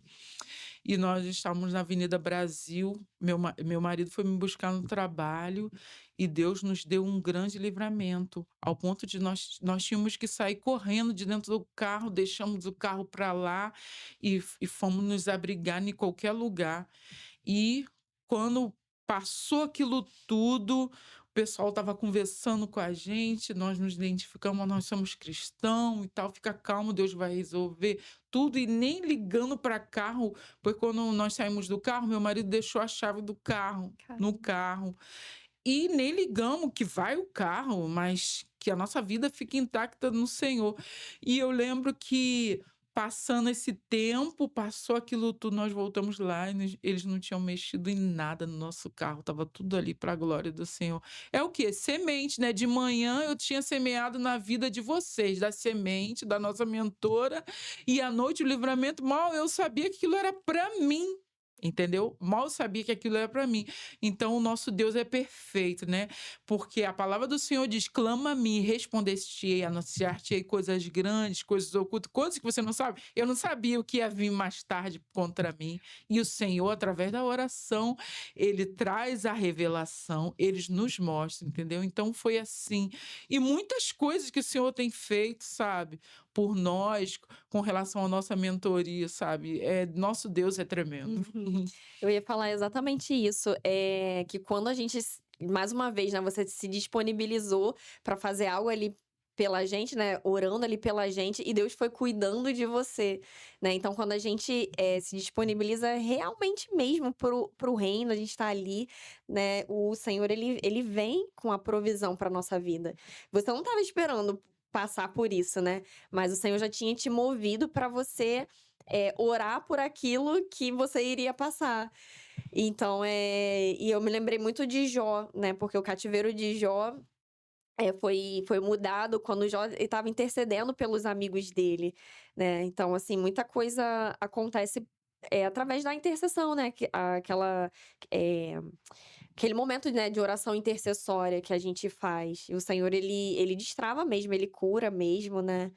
S3: E nós estávamos na Avenida Brasil, meu marido foi me buscar no trabalho e Deus nos deu um grande livramento, ao ponto de nós tínhamos que sair correndo de dentro do carro, deixamos o carro para lá e fomos nos abrigar em qualquer lugar. E quando passou aquilo tudo, o pessoal estava conversando com a gente, nós nos identificamos: "Nós somos cristãos e tal, fica calmo, Deus vai resolver tudo", e nem ligando para carro, foi quando nós saímos do carro, meu marido deixou a chave do carro no
S1: Caramba.
S3: carro. E nem ligamos que vai o carro, mas que a nossa vida fique intacta no Senhor. E eu lembro que passando esse tempo, passou aquilo tudo, nós voltamos lá e eles não tinham mexido em nada no nosso carro, estava tudo ali para a glória do Senhor. É o quê? Semente, né? De manhã eu tinha semeado na vida de vocês, da semente, da nossa mentora, e à noite o livramento, mal eu sabia que aquilo era para mim. Entendeu? Mal sabia que aquilo era para mim. Então, o nosso Deus é perfeito, né? Porque a palavra do Senhor diz: clama a mim, responder-te-ei, anunciar-te-ei coisas grandes, coisas ocultas, coisas que você não sabe. Eu não sabia o que ia vir mais tarde contra mim. E o Senhor, através da oração, ele traz a revelação, ele nos mostra, entendeu? Então, foi assim. E muitas coisas que o Senhor tem feito, sabe? Por nós, com relação à nossa mentoria, sabe? Nosso Deus é tremendo.
S2: Uhum. Eu ia falar exatamente isso, que quando a gente mais uma vez, né, você se disponibilizou para fazer algo ali pela gente, né, orando ali pela gente, e Deus foi cuidando de você, né. Então quando a gente, se disponibiliza realmente mesmo pro reino, a gente tá ali, né, o Senhor ele vem com a provisão pra nossa vida. Você não estava esperando passar por isso, né, mas o Senhor já tinha te movido para você orar por aquilo que você iria passar. Então, e eu me lembrei muito de Jó, né, porque o cativeiro de Jó, foi mudado quando Jó estava intercedendo pelos amigos dele, né. Então, assim, muita coisa acontece, através da intercessão, né, eh, aquele momento, né, de oração intercessória que a gente faz. E o Senhor ele destrava mesmo, ele cura mesmo, né.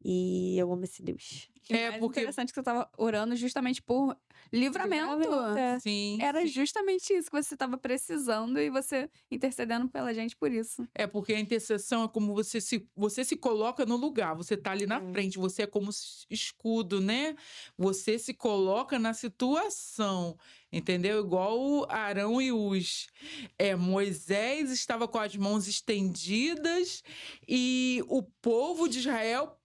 S2: E eu amo esse Deus.
S1: E
S3: É,
S1: mais
S3: porque
S1: interessante que você estava orando justamente por livramento.
S2: Livramento, é.
S3: sim,
S1: Era
S3: sim.
S1: justamente isso que você estava precisando e você intercedendo pela gente por isso.
S3: É, porque a intercessão é como você se coloca no lugar, você tá ali na
S2: É.
S3: frente, você é como escudo, né? Você se coloca na situação, entendeu? Igual o Arão e Moisés estava com as mãos estendidas e o povo de Israel,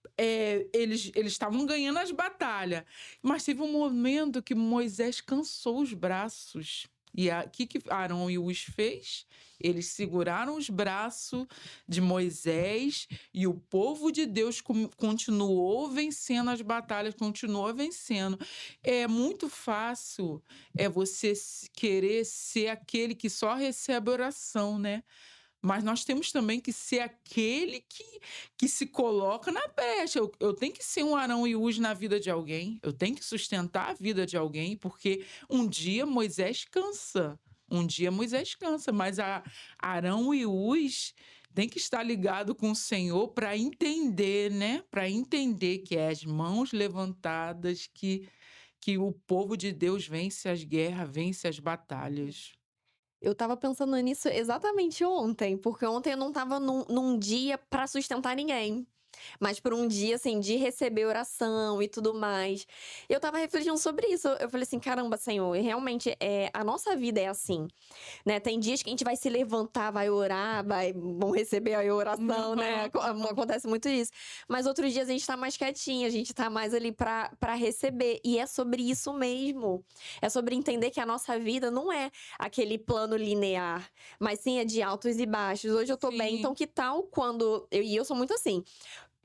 S3: eles estavam ganhando as batalhas. Mas teve um momento que Moisés cansou os braços. E o que Arão e Uz fez? Eles seguraram os braços de Moisés e o povo de Deus continuou vencendo as batalhas, continuou vencendo. É muito fácil você querer ser aquele que só recebe oração, né? Mas nós temos também que ser aquele que se coloca na brecha. Eu tenho que ser um Arão e Uz na vida de alguém. Eu tenho que sustentar a vida de alguém, porque um dia Moisés cansa. Um dia Moisés cansa, mas Arão e Uz tem que estar ligado com o Senhor para entender, né? Para entender que é as mãos levantadas que o povo de Deus vence as guerras, vence as batalhas.
S2: Eu estava pensando nisso exatamente ontem, porque ontem eu não estava num dia pra sustentar ninguém, mas por um dia, assim, de receber oração e tudo mais. Eu estava refletindo sobre isso, eu falei assim: "Caramba, Senhor, e realmente, a nossa vida é assim, né, tem dias que a gente vai se levantar, vai orar, vão receber aí a oração, né, acontece muito isso. Mas outros dias a gente tá mais quietinho, a gente tá mais ali pra receber, e é sobre isso mesmo. É sobre entender que a nossa vida não é aquele plano linear, mas sim é de altos e baixos. Hoje eu tô bem, então
S3: Sim.
S2: que tal quando eu sou muito assim,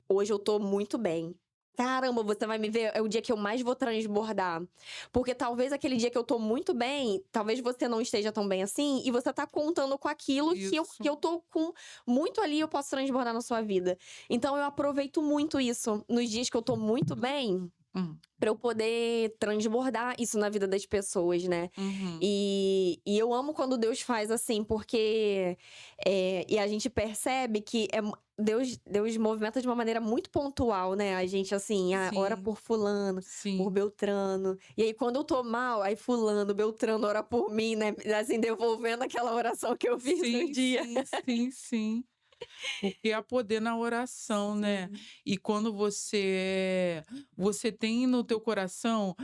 S2: hoje eu tô muito bem. Caramba, você vai me ver, é o dia que eu mais vou transbordar. Porque talvez aquele dia que eu tô muito bem, talvez você não esteja tão bem assim, e você tá contando com aquilo que
S3: Isso.
S2: eu tô com muito ali, eu posso transbordar na sua vida. Então eu aproveito muito isso nos dias que eu tô muito bem,
S3: Hum.
S2: pra eu poder transbordar isso na vida das pessoas, né.
S3: Uhum.
S2: E eu amo quando Deus faz assim, porque, e a gente percebe que Deus movimenta de uma maneira muito pontual, né, a gente assim, ora
S3: Sim,
S2: por fulano, por
S3: sim.
S2: Beltrano, e aí quando eu tô mal, aí fulano, Beltrano ora por mim, né, assim, devolvendo aquela oração que eu fiz no
S3: Sim,
S2: dia.
S3: sim, sim, sim. Porque há poder na oração, né.
S2: Sim.
S3: E quando você tem no teu coração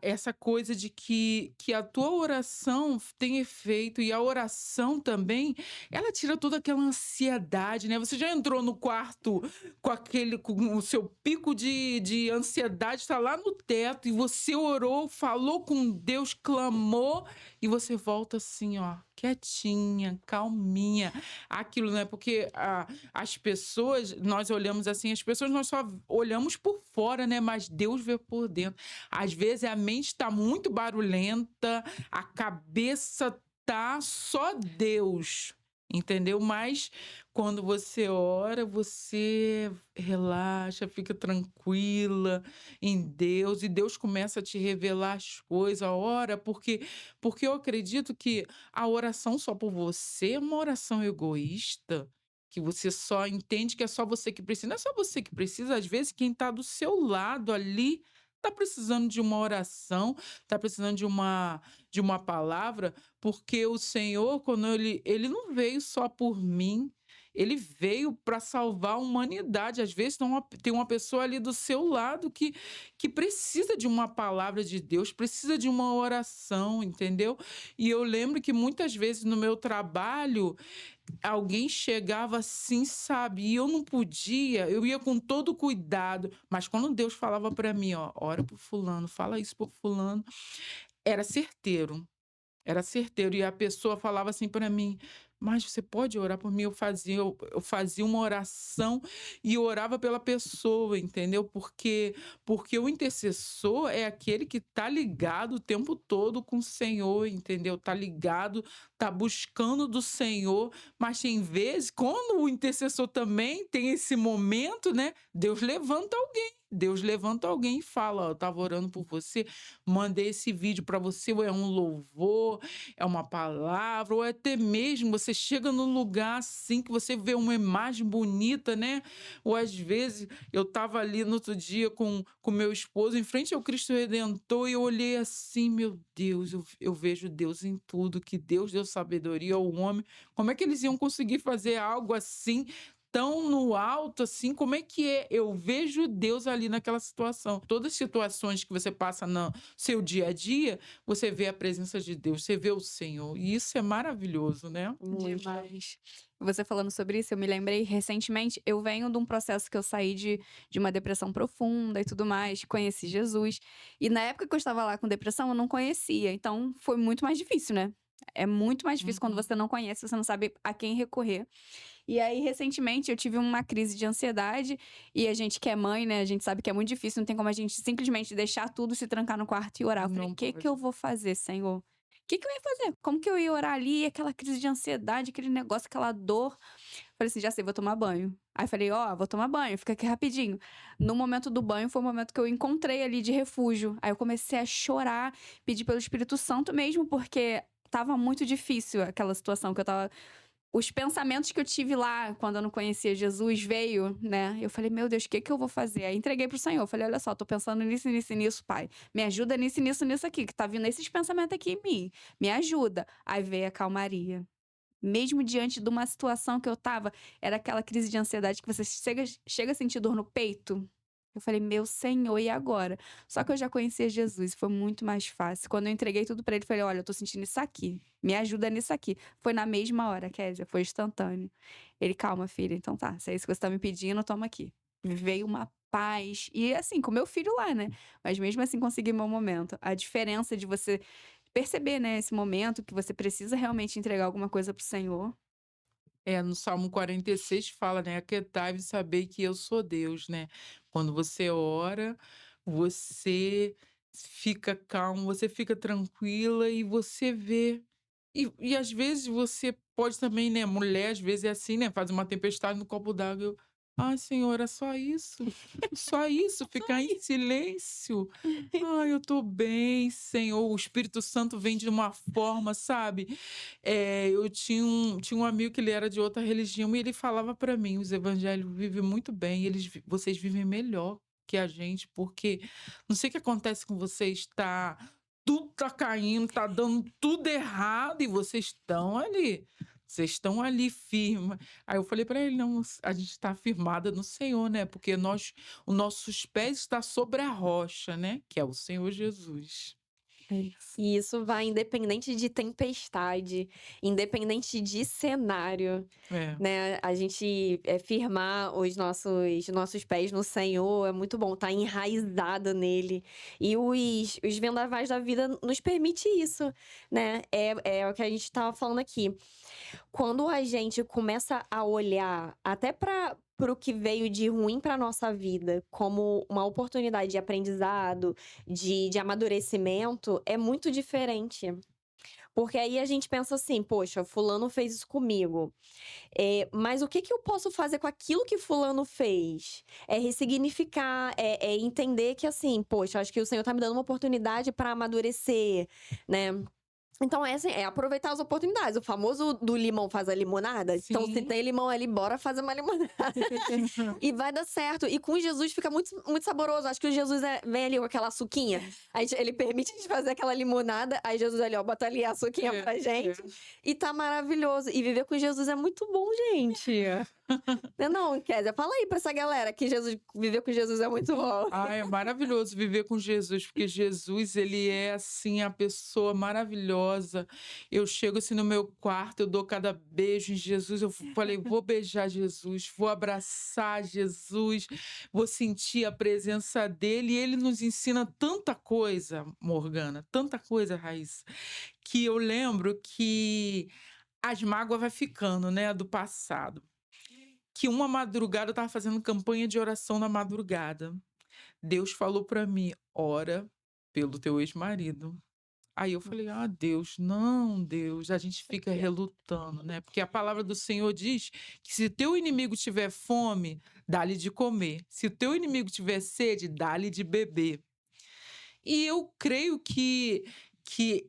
S3: essa coisa de que a tua oração tem efeito, e a oração também, ela tira toda aquela ansiedade, né. Você já entrou no quarto com o seu pico de ansiedade, está lá no teto, e você orou, falou com Deus, clamou, e você volta assim, ó, quietinha, calminha. Aquilo, né, porque as pessoas, nós olhamos assim, as pessoas nós só olhamos por fora, né, mas Deus vê por dentro. Às vezes a mente está muito barulhenta, a cabeça tá só Deus, entendeu? Mas quando você ora, você relaxa, fica tranquila em Deus e Deus começa a te revelar as coisas. Ora, porque eu acredito que a oração só por você é uma oração egoísta, que você só entende que é só você que precisa. Não é só você que precisa, às vezes quem está do seu lado ali está precisando de uma oração, está precisando de uma palavra, porque o Senhor, quando ele não veio só por mim, ele veio para salvar a humanidade. Às vezes tem uma pessoa ali do seu lado que precisa de uma palavra de Deus, precisa de uma oração, entendeu? E eu lembro que muitas vezes no meu trabalho, alguém chegava assim, sabe, e eu não podia, eu ia com todo cuidado, mas quando Deus falava para mim: "Ó, ora por fulano, fala isso por fulano", era certeiro. Era certeiro. E a pessoa falava assim para mim: "Mas você pode orar por mim?" Eu fazia uma oração e eu orava pela pessoa, entendeu? Porque o intercessor é aquele que tá ligado o tempo todo com o Senhor, entendeu? Tá ligado, tá buscando do Senhor, mas tem vezes quando o intercessor também tem esse momento, né, Deus levanta alguém e fala: "Ó, eu estava orando por você, mandei esse vídeo para você", ou é um louvor, é uma palavra, ou é até mesmo você chega num lugar assim que você vê uma imagem bonita, né? Ou às vezes eu estava ali no outro dia com meu esposo em frente ao Cristo Redentor e eu olhei assim, meu Deus, eu vejo Deus em tudo, que Deus deu sabedoria ao homem. Como é que eles iam conseguir fazer algo assim? Tão no alto assim, como é que é? Eu vejo Deus ali naquela situação. Todas as situações que você passa no seu dia a dia, você vê a presença de Deus, você vê o Senhor, e isso é maravilhoso, né.
S2: Muito.
S1: Demais. Você falando sobre isso, eu me lembrei recentemente, eu venho de um processo que eu saí de uma depressão profunda e tudo mais, conheci Jesus. E na época que eu estava lá com depressão, eu não conhecia, então foi muito mais difícil, né? É muito mais difícil quando
S3: Uhum.
S1: você não conhece, você não sabe a quem recorrer. E aí, recentemente, eu tive uma crise de ansiedade e a gente que é mãe, né, a gente sabe que é muito difícil, não tem como a gente simplesmente deixar tudo, se trancar no quarto e orar. Eu falei:
S3: Não
S1: o "Que que
S3: pode.
S1: eu vou fazer, Senhor? O que que eu ia fazer? Como que eu ia orar ali, aquela crise de ansiedade, aquele negócio, aquela dor?" Falei assim: "Já sei, vou tomar banho". Aí falei: "Ó, vou tomar banho, fica aqui rapidinho". No momento do banho foi o momento que eu encontrei ali de refúgio. Aí eu comecei a chorar, pedir pelo Espírito Santo mesmo, porque estava muito difícil aquela situação que eu estava, os pensamentos que eu tive lá quando eu não conhecia Jesus veio, né, eu falei: "Meu Deus, o que que eu vou fazer?" Aí entreguei para o Senhor, falei: "Olha só, tô pensando nisso, nisso e nisso, pai. Me ajuda nisso, nisso, nisso aqui, que tá vindo esses pensamentos aqui em mim, me ajuda". Aí veio a calmaria. Mesmo diante de uma situação que eu estava, era aquela crise de ansiedade que você chega a sentir dor no peito. Eu falei: "Meu Senhor, e agora?". Só que eu já conhecia Jesus, foi muito mais fácil. Quando eu entreguei tudo pra ele, falei: "Olha, eu tô sentindo isso aqui, me ajuda nisso aqui". Foi na mesma hora, Kézia, foi instantâneo. Ele: "Calma, filha, então tá, se é isso que você tá me pedindo, toma aqui". Veio uma paz, e assim, com meu filho lá, né, mas mesmo assim consegui meu momento. A diferença de você perceber, né, esse momento que você precisa realmente entregar alguma coisa para o Senhor.
S3: É, no Salmo 46 fala, né: "Aquietai-vos e sabei que eu sou Deus", né. Quando você ora, você fica calmo, você fica tranquila e você vê. E às vezes você pode também, né, mulher às vezes é assim, né, faz uma tempestade no copo d'água, eu: "Ai Senhor, é só isso,
S2: Só
S3: ficar em
S2: isso.
S3: silêncio. Ai, eu tô bem, Senhor", o Espírito Santo vem de uma forma, sabe. Eu tinha um amigo que ele era de outra religião e ele falava pra mim: "Os evangélicos vivem muito bem, vocês vivem melhor que a gente, porque não sei o que acontece com vocês, tudo tá caindo, tá dando tudo errado e vocês estão ali firme". Aí eu falei para ele: "Não, a gente está firmada no Senhor, né, porque os nossos pés está sobre a rocha, né, que é o Senhor Jesus". É isso.
S2: E isso vai independente de tempestade, independente de cenário,
S3: É.
S2: né? A gente firmar nossos pés no Senhor é muito bom, tá enraizado nele. E os vendavais da vida nos permite isso, né? É o que a gente tava falando aqui. Quando a gente começa a olhar até para o que veio de ruim para nossa vida como uma oportunidade de aprendizado, de amadurecimento, é muito diferente. Porque aí a gente pensa assim: poxa, fulano fez isso comigo. Mas o que que eu posso fazer com aquilo que fulano fez? É ressignificar, é entender que assim, poxa, acho que o Senhor tá me dando uma oportunidade para amadurecer, né? Então, assim, é aproveitar as oportunidades. O famoso do limão faz a limonada. Então, se
S3: Sim.
S2: tem limão ali, bora fazer uma limonada. E vai dar certo. E com Jesus fica muito, muito saboroso. Acho que o Jesus vem ali com aquela suquinha. Aí ele permite a gente fazer aquela limonada. Aí Jesus ali, ó, bota ali a suquinha pra gente. E tá maravilhoso. E viver com Jesus é muito bom, gente. Não, Kézia, fala aí pra essa galera que viver com Jesus é muito bom.
S3: Ah, é maravilhoso viver com Jesus, porque Jesus, ele é, assim, a pessoa maravilhosa. Eu chego, assim, no meu quarto, eu dou cada beijo em Jesus, eu falei: "Vou beijar Jesus, vou abraçar Jesus, vou sentir a presença dele", e ele nos ensina tanta coisa, Morgana, tanta coisa, Raíssa, que eu lembro que as mágoas vai ficando, né, do passado. Que uma madrugada eu estava fazendo campanha de oração na madrugada. Deus falou pra mim: "Ora pelo teu ex-marido". Aí eu falei: "Ah, Deus, não, Deus", a gente fica relutando, né, porque a palavra do Senhor diz que se teu inimigo tiver fome, dá-lhe de comer, se o teu inimigo tiver sede, dá-lhe de beber. E eu creio que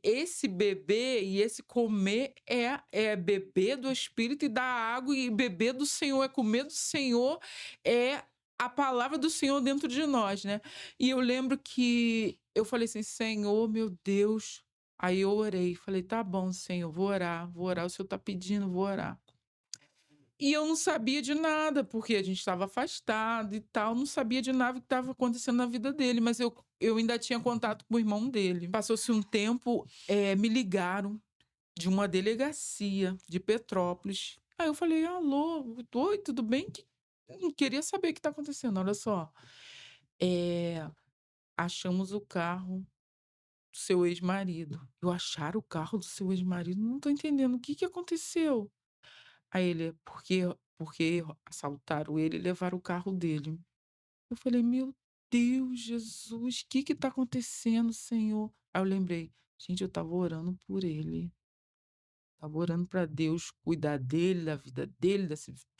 S3: esse beber e esse comer é beber do Espírito e da água, e beber do Senhor, é comer do Senhor, é a palavra do Senhor dentro de nós, né. E eu lembro que eu falei assim: "Senhor, meu Deus", aí eu orei, falei: "Tá bom, Senhor, vou orar, o Senhor tá pedindo, vou orar". E eu não sabia de nada, porque a gente estava afastado e tal, não sabia de nada que estava acontecendo na vida dele, mas eu ainda tinha contato com o irmão dele. Passou-se um tempo, me ligaram de uma delegacia de Petrópolis. Aí eu falei: "Alô, oi, tudo bem? Queria saber o que está acontecendo. Olha só, eh, achamos o carro do seu ex-marido". Eu: "Acharam o carro do seu ex-marido? Não estou entendendo, o que que aconteceu?". Aí ele: porque assaltaram ele e levaram o carro dele". Eu falei: "Meu Deus, Jesus, o que que tá acontecendo, Senhor?". Aí eu lembrei: "Gente, eu estava orando por ele, estava orando para Deus cuidar dele, da vida dele,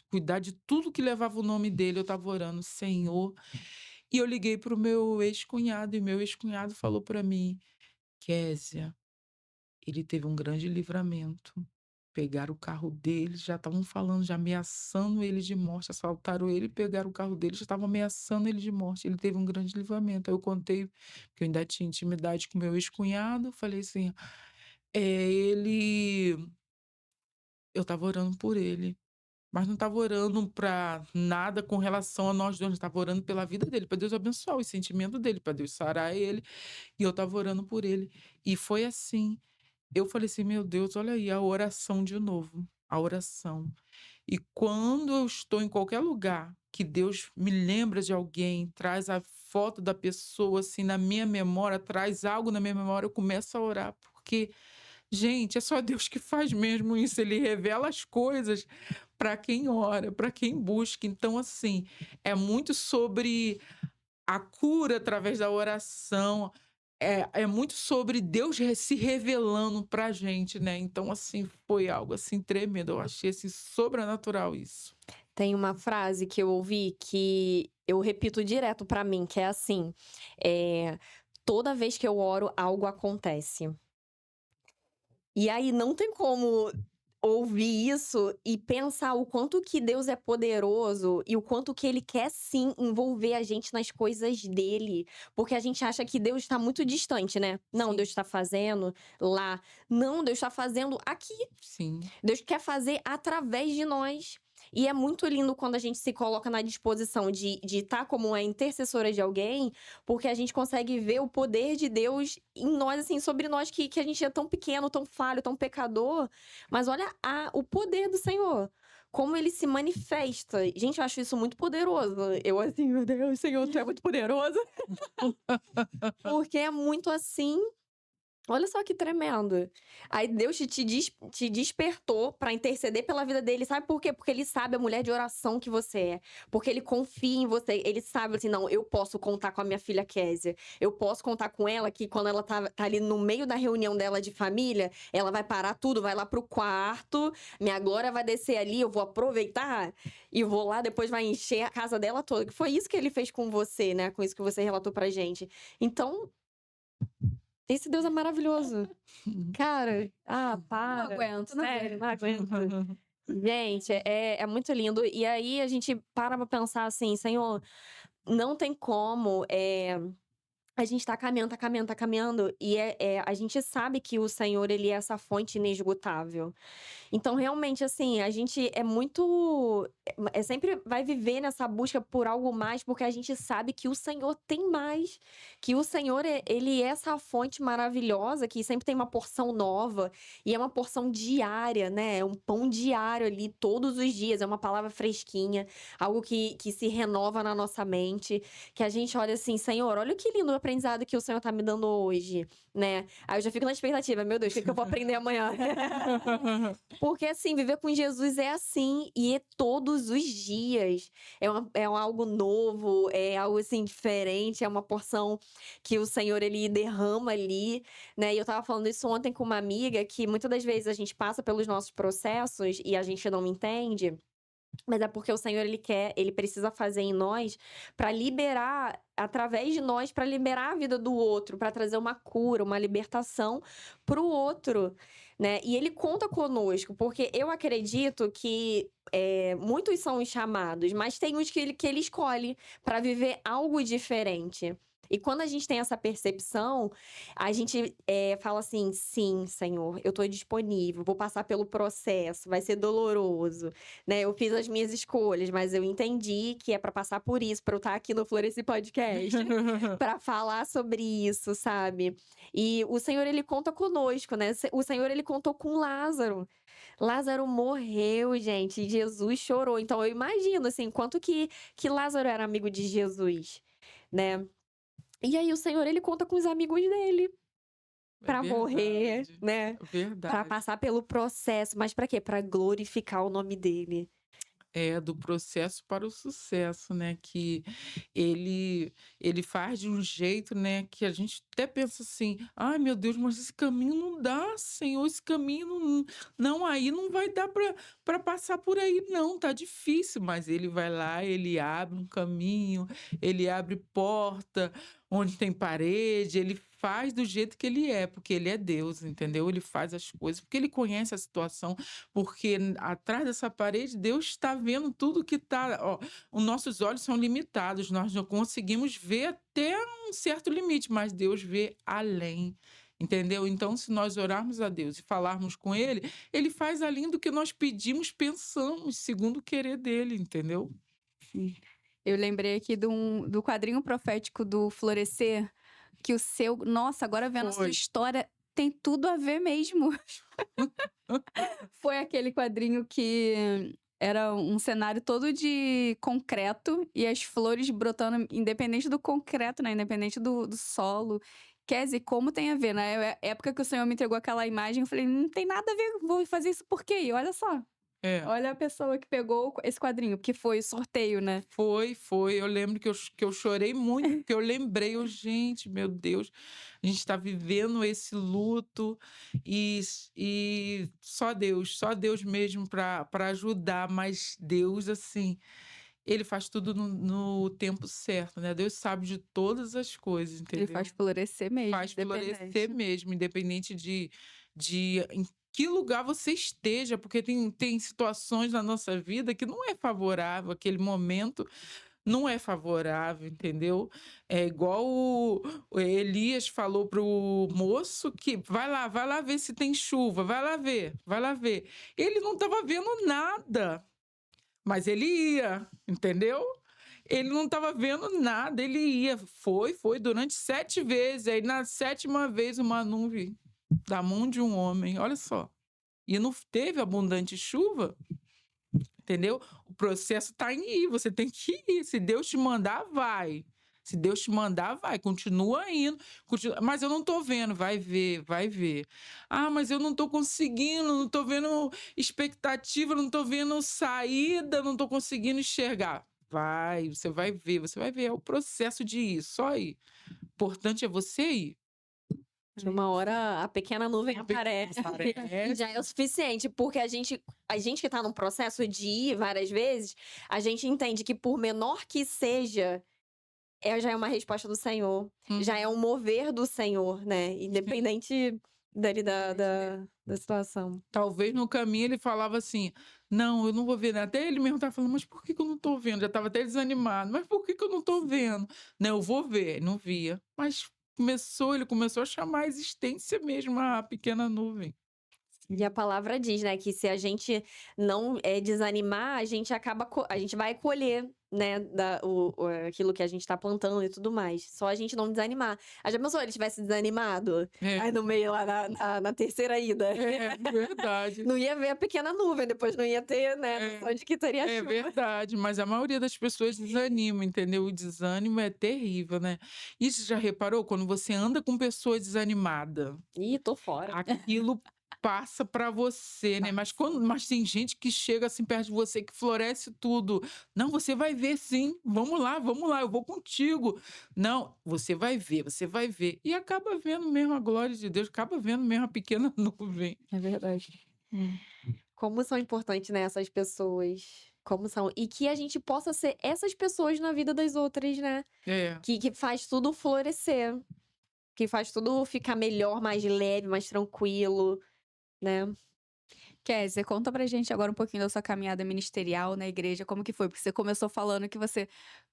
S3: cuidar de tudo que levava o nome dele, eu estava orando, Senhor". E eu liguei para o meu ex-cunhado, e meu ex-cunhado falou para mim: "Kézia, ele teve um grande livramento. Pegaram o carro dele, já estavam falando, já ameaçando ele de morte, assaltaram ele, pegaram o carro dele, já estavam ameaçando ele de morte. Ele teve um grande livramento". Aí eu contei, que eu ainda tinha intimidade com meu ex-cunhado, falei assim: ele eu estava orando por ele, mas não estava orando pra nada com relação a nós 2, eu estava orando pela vida dele, para Deus abençoar os sentimentos dele, para Deus sarar ele, e eu estava orando por ele. E foi assim. Eu falei assim: "Meu Deus, olha aí a oração de novo, a oração". E quando eu estou em qualquer lugar que Deus me lembra de alguém, traz a foto da pessoa, assim, na minha memória, traz algo na minha memória, eu começo a orar, porque, gente, é só Deus que faz mesmo isso, ele revela as coisas para quem ora, para quem busca. Então, assim, é muito sobre a cura através da oração, é muito sobre Deus se revelando pra gente, né. Então, assim, foi algo, assim, tremendo, eu achei, assim, sobrenatural isso.
S2: Tem uma frase que eu ouvi que eu repito direto pra mim, que é assim: eh, "Toda vez que eu oro, algo acontece". E aí não tem como ouvir isso e pensar o quanto que Deus é poderoso e o quanto que ele quer sim envolver a gente nas coisas dele, porque a gente acha que Deus está muito distante, né? Não,
S3: Sim,
S2: Deus está fazendo lá. Não, Deus está fazendo aqui.
S3: sim,
S2: Deus quer fazer através de nós. E é muito lindo quando a gente se coloca na disposição de estar como uma intercessora de alguém, porque a gente consegue ver o poder de Deus em nós, assim, sobre nós que a gente é tão pequeno, tão falho, tão pecador. Mas olha o poder do Senhor. Como ele se manifesta. Gente, eu acho isso muito poderoso. Eu assim, meu Deus, Senhor, tu é muito poderoso. Porque é muito assim. Olha só que tremendo. Aí Deus te despertou pra interceder pela vida dele. Sabe por quê? Porque ele sabe a mulher de oração que você é. Porque ele confia em você. Ele sabe assim, não, eu posso contar com a minha filha Késia. Eu posso contar com ela que quando ela tá ali no meio da reunião dela de família, ela vai parar tudo, vai lá pro quarto, minha glória vai descer ali, eu vou aproveitar e vou lá, depois vai encher a casa dela toda. Que foi isso que ele fez com você, né? Com isso que você relatou pra gente. Então, esse Deus é maravilhoso. Cara,
S1: Não
S2: para.
S1: aguento, não
S2: Sério,
S1: aguento.
S2: não aguento. Gente, é muito lindo. E aí a gente para pra pensar assim, Senhor, não tem como. A gente tá caminhando, tá caminhando, tá caminhando. E a gente sabe que o Senhor, ele é essa fonte inesgotável. Então, realmente, assim, a gente é muito. Sempre vai viver nessa busca por algo mais, porque a gente sabe que o Senhor tem mais. Que o Senhor, ele é essa fonte maravilhosa, que sempre tem uma porção nova. E é uma porção diária, né? É um pão diário ali, todos os dias. É uma palavra fresquinha, algo que se renova na nossa mente. Que a gente olha assim, Senhor, olha que lindo o aprendizado que o Senhor tá me dando hoje, né? Aí eu já fico na expectativa, meu Deus, o que eu vou aprender amanhã? Porque, assim, viver com Jesus é assim, e é todos os dias. É algo novo, é algo, assim, diferente, é uma porção que o Senhor, ele derrama ali, né? E eu tava falando isso ontem com uma amiga, que muitas das vezes a gente passa pelos nossos processos e a gente não entende. Mas é porque o Senhor, ele precisa fazer em nós para liberar, através de nós, para liberar a vida do outro, para trazer uma cura, uma libertação para o outro, né? E ele conta conosco, porque eu acredito que muitos são os chamados, mas tem uns que ele escolhe para viver algo diferente. E quando a gente tem essa percepção, a gente fala assim: sim, Senhor, eu estou disponível, vou passar pelo processo, vai ser doloroso, né? Eu fiz as minhas escolhas, mas eu entendi que é para passar por isso, para eu estar aqui no Florescer Podcast, para falar sobre isso, sabe? E o Senhor, ele conta conosco, né? O Senhor, ele contou com Lázaro. Lázaro morreu, gente, e Jesus chorou. Então eu imagino, assim, quanto que Lázaro era amigo de Jesus, né? E aí o Senhor, ele conta com os amigos dele
S3: É
S2: pra morrer,
S3: verdade,
S2: né? Pra
S3: verdade.
S2: passar pelo processo, mas pra quê? Pra glorificar o nome dele.
S3: É, do processo para o sucesso, né, que ele faz de um jeito, né, que a gente até pensa assim: "Ai, meu Deus, mas esse caminho não dá, Senhor, esse caminho não, aí não vai dar para passar por aí não, tá difícil", mas ele vai lá, ele abre um caminho, ele abre porta onde tem parede, ele faz do jeito que ele é, porque ele é Deus, entendeu? Ele faz as coisas, porque ele conhece a situação, porque atrás dessa parede Deus está vendo tudo que está. Ó, os nossos olhos são limitados, nós não conseguimos ver até um certo limite, mas Deus vê além. Entendeu? Então, se nós orarmos a Deus e falarmos com Ele, Ele faz além do que nós pedimos, pensamos, segundo o querer dele, entendeu?
S1: Sim. Eu lembrei aqui do quadrinho profético do Florescer, que o seu. Nossa, agora vendo a sua
S3: Foi.
S1: história, tem tudo a ver mesmo. Foi aquele quadrinho que era um cenário todo de concreto e as flores brotando, independente do concreto, né? Independente do solo. Quer dizer, como tem a ver? Na época que o Senhor me entregou aquela imagem, eu falei, não tem nada a ver, vou fazer isso por quê? E olha só,
S3: É.
S1: olha a pessoa que pegou esse quadrinho, porque foi sorteio, né?
S3: Foi. Eu lembro que eu chorei muito, porque eu lembrei, eu, gente, meu Deus, a gente está vivendo esse luto e só Deus mesmo para ajudar, mas Deus, assim, ele faz tudo no tempo certo, né? Deus sabe de todas as coisas,
S1: Ele faz
S3: entendeu?
S1: florescer mesmo,
S3: Faz florescer
S1: independente.
S3: mesmo, independente de em que lugar você esteja, porque tem situações na nossa vida que não é favorável, aquele momento não é favorável, entendeu? É igual o Elias falou pro moço que vai lá ver se tem chuva, vai lá ver. Ele não estava vendo nada. Mas ele ia, entendeu? Ele não estava vendo nada, ele ia. Foi durante 7 vezes. Aí na 7ª vez uma nuvem da mão de um homem, olha só. E não teve abundante chuva, entendeu? O processo está em ir, você tem que ir. Se Deus te mandar, vai. Se Deus te mandar, vai. Continua indo. Mas eu não estou vendo, vai ver, vai ver. Ah, mas eu não estou conseguindo, não estou vendo expectativa, não estou vendo saída, não estou conseguindo enxergar. Vai, você vai ver, você vai ver. É o processo de ir, só ir. O importante é você ir.
S2: De uma hora a pequena nuvem aparece. E
S3: Parece.
S2: já é o suficiente, porque a gente que tá num processo de ir várias vezes, a gente entende que por menor que seja, já é uma resposta do Senhor. Já é um mover do Senhor, né? Independente dali da situação.
S3: Talvez no caminho ele falava assim: não, eu não vou ver nada. Até ele mesmo estava falando: mas por que que eu não estou vendo? Já estava até desanimado. Mas por que que eu não estou vendo? Não, eu vou ver. Não via. Mas ele começou a chamar a existência mesmo, a pequena nuvem.
S2: E a palavra diz, né, que se a gente não desanimar, a gente a gente vai colher, né, aquilo que a gente tá plantando e tudo mais. Só a gente não desanimar. Aí já pensou, ele tivesse desanimado?
S3: É.
S2: Aí no meio, lá na terceira ida.
S3: É verdade.
S2: Não ia ver a pequena nuvem, depois não ia ter, né, onde que teria
S3: É
S2: chuva.
S3: verdade, mas a maioria das pessoas desanima, entendeu? O desânimo é terrível, né? E você já reparou quando você anda com pessoas desanimadas?
S2: Ih, tô fora.
S3: Aquilo passa pra você, né? Mas tem gente que chega assim perto de você que floresce tudo. Não, você vai ver sim. Vamos lá, eu vou contigo. Não, você vai ver, você vai ver. E acaba vendo mesmo a glória de Deus, acaba vendo mesmo a pequena nuvem.
S1: É verdade.
S2: Como são importantes, né, essas pessoas. Como são. E que a gente possa ser essas pessoas na vida das outras, né?
S3: É.
S2: Que faz tudo florescer. Que faz tudo ficar melhor, mais leve, mais tranquilo, né?
S1: Kézia, conta pra gente agora um pouquinho da sua caminhada ministerial na igreja, como que foi? Porque você começou falando que você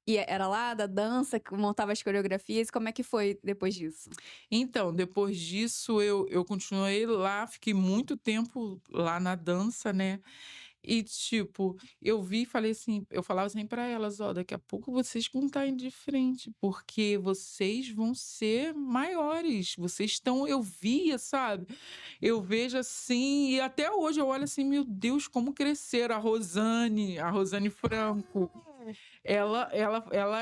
S1: era lá da dança, que montava as coreografias, como é que foi depois disso?
S3: Então, depois disso, eu continuei lá, fiquei muito tempo lá na dança, né? E, tipo, eu vi e falei assim, eu falava assim pra elas, ó, daqui a pouco vocês vão estar de frente, porque vocês vão ser maiores, vocês estão, eu via, sabe? Eu vejo assim, e até hoje eu olho assim, meu Deus, como cresceram a Rosane Franco. Ela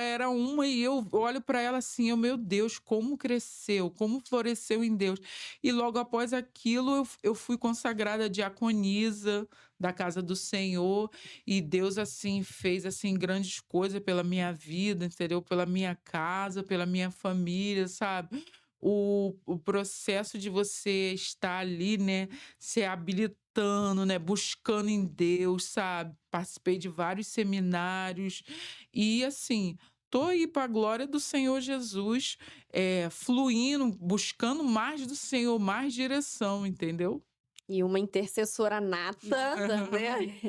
S3: era uma e eu olho para ela assim, meu Deus, como cresceu, como floresceu em Deus. E logo após aquilo eu fui consagrada diaconisa da casa do Senhor e Deus assim fez assim grandes coisas pela minha vida, entendeu? Pela minha casa, pela minha família, sabe? O processo de você estar ali, né, se habilitando, né, buscando em Deus, sabe? Participei de vários seminários e assim, tô aí para a glória do Senhor Jesus, fluindo, buscando mais do Senhor, mais direção, entendeu?
S2: E uma intercessora nata, né?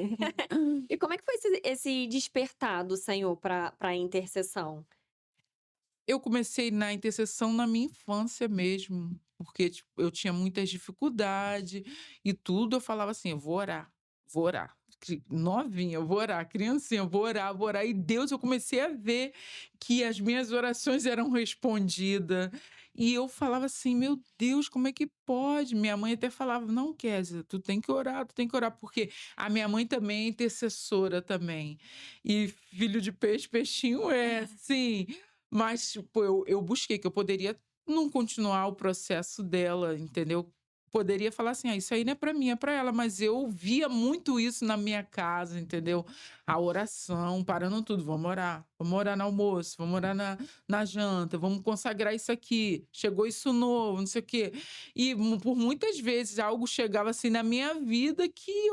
S2: E como é que foi esse despertar do Senhor para a intercessão?
S3: Eu comecei na intercessão na minha infância mesmo, porque, tipo, eu tinha muitas dificuldade e tudo, eu falava assim: "Eu vou orar, vou orar". Novinha, eu vou orar, criancinha, eu vou orar, vou orar. E Deus, eu comecei a ver que as minhas orações eram respondidas. E eu falava assim: "Meu Deus, como é que pode?". Minha mãe até falava: "Não, Kézia, tu tem que orar, tu tem que orar", porque a minha mãe também é intercessora também. E filho de peixe, peixinho é, sim. Mas, tipo, eu busquei que eu poderia não continuar o processo dela, entendeu? Poderia falar assim: "Ah, isso aí não é pra mim, é pra ela", mas eu via muito isso na minha casa, entendeu? A oração, parando tudo: vamos orar no almoço, vamos orar na janta, vamos consagrar isso aqui, chegou isso novo, não sei o quê. E por muitas vezes algo chegava, assim, na minha vida que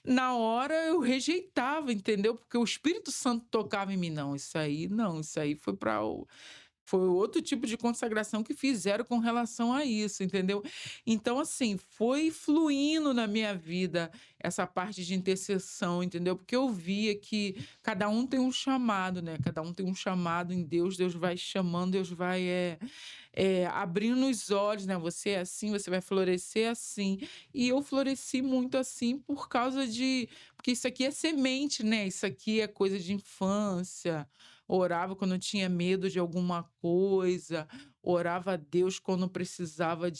S3: na hora eu rejeitava, entendeu? Porque o Espírito Santo tocava em mim: "Não, isso aí não, isso aí foi para Foi outro tipo de consagração que fizeram com relação a isso, entendeu? Então, assim, foi fluindo na minha vida essa parte de intercessão, entendeu? Porque eu via que cada um tem um chamado, né? Cada um tem um chamado em Deus, Deus vai chamando, Deus vai abrindo os olhos, né? Você é assim, você vai florescer assim. E eu floresci muito assim por causa de. Porque isso aqui é semente, né? Isso aqui é coisa de infância. Orava quando eu tinha medo de alguma coisa, orava a Deus quando precisava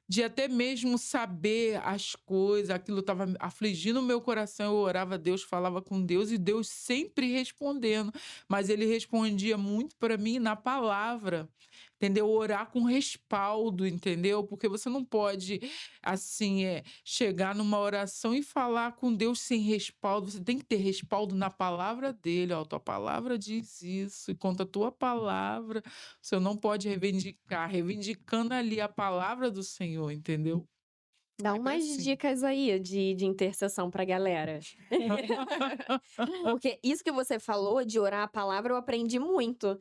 S3: de até mesmo saber as coisas, aquilo estava afligindo o meu coração, eu orava a Deus, falava com Deus e Deus sempre respondendo, mas ele respondia muito para mim na palavra, entendeu? Orar com respaldo, entendeu? Porque você não pode, assim, chegar numa oração e falar com Deus sem respaldo, você tem que ter respaldo na palavra dele, ó, tua palavra diz isso, e contra a tua palavra, você não pode reivindicar, reivindicando ali a palavra do Senhor, entendeu?
S2: Dá
S3: Aí foi
S2: umas
S3: assim.
S2: dicas aí de intercessão pra galera. Porque isso que você falou de orar a palavra, eu aprendi muito.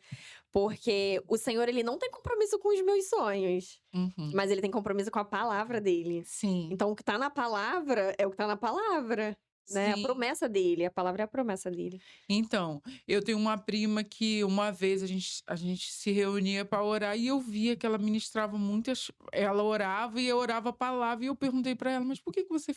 S2: Porque o Senhor, ele não tem compromisso com os meus sonhos,
S3: Uhum.
S2: mas ele tem compromisso com a palavra dele.
S3: Sim,
S2: Então, o que tá na palavra é o que tá na palavra, né? A
S3: sim.
S2: promessa dele, a palavra é a promessa dele.
S3: Então, eu tenho uma prima que uma vez a gente se reunia para orar e eu via que ela ministrava muitas. Ela orava e eu orava a palavra. E eu perguntei para ela, mas por que que você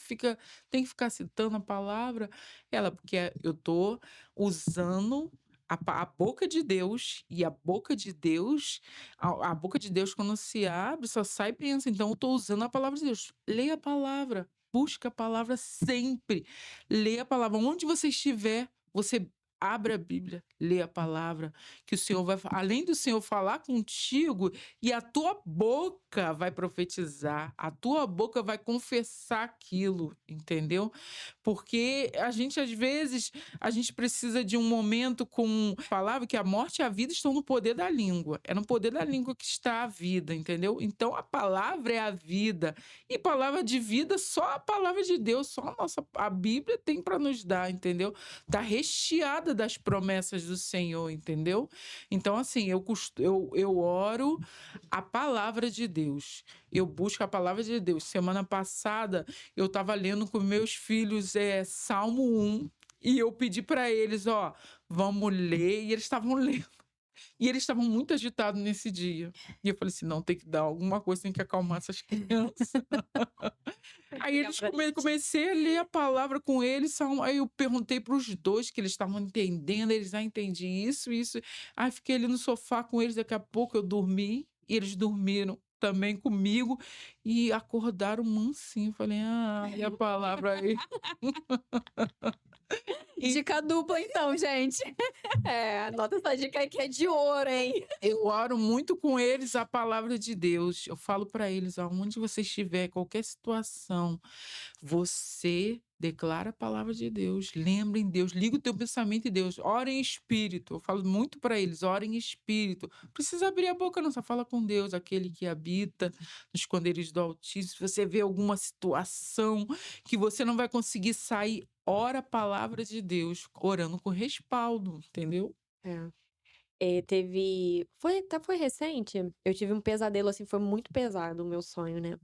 S3: tem que ficar citando a palavra? Ela, porque eu tô usando a boca de Deus, e a boca de Deus, a boca de Deus, quando se abre, só sai bênção. Então, eu tô usando a palavra de Deus. Leia a palavra. Busca a palavra sempre. Leia a palavra. Onde você estiver, você abre a Bíblia, lê a palavra, que o Senhor vai, além do Senhor falar contigo, e a tua boca vai profetizar, a tua boca vai confessar aquilo, entendeu? Porque a gente, às vezes, a gente precisa de um momento com palavra que a morte e a vida estão no poder da língua. É no poder da língua que está a vida, entendeu? Então a palavra é a vida. E palavra de vida, só a palavra de Deus, só a Bíblia tem para nos dar, entendeu? Tá recheada das promessas do Senhor, entendeu? Então, assim, eu oro a palavra de Deus. Eu busco a palavra de Deus. Semana passada, eu estava lendo com meus filhos Salmo 1, e eu pedi para eles, ó, vamos ler, e eles estavam lendo. E eles estavam muito agitados nesse dia. E eu falei assim: não, tem que dar alguma coisa, tem que acalmar essas crianças. Aí
S2: Ligar
S3: eles
S2: pra gente.
S3: comecei a ler a palavra com eles, aí eu perguntei para os dois que eles estavam entendendo, eles entendi isso, isso. Aí fiquei ali no sofá com eles, daqui a pouco eu dormi, e eles dormiram também comigo e acordaram mansinho. Falei: "Ah, e a palavra aí?" E
S1: Dica dupla então, gente.
S2: Anota essa dica aí que é de ouro, hein?
S3: eu oro muito com eles a palavra de Deus. Eu falo para eles: aonde você estiver, qualquer situação, você declara a palavra de Deus, lembra em Deus, liga o teu pensamento em Deus, ora em espírito. Eu falo muito para eles: ora em espírito. Precisa abrir a boca, não, só fala com Deus, aquele que habita nos esconderijos do Altíssimo. Se você vê alguma situação que você não vai conseguir sair, ora a palavra de Deus, orando com respaldo, entendeu?
S2: É. Foi recente, eu tive um pesadelo, assim, foi muito pesado o meu sonho, né.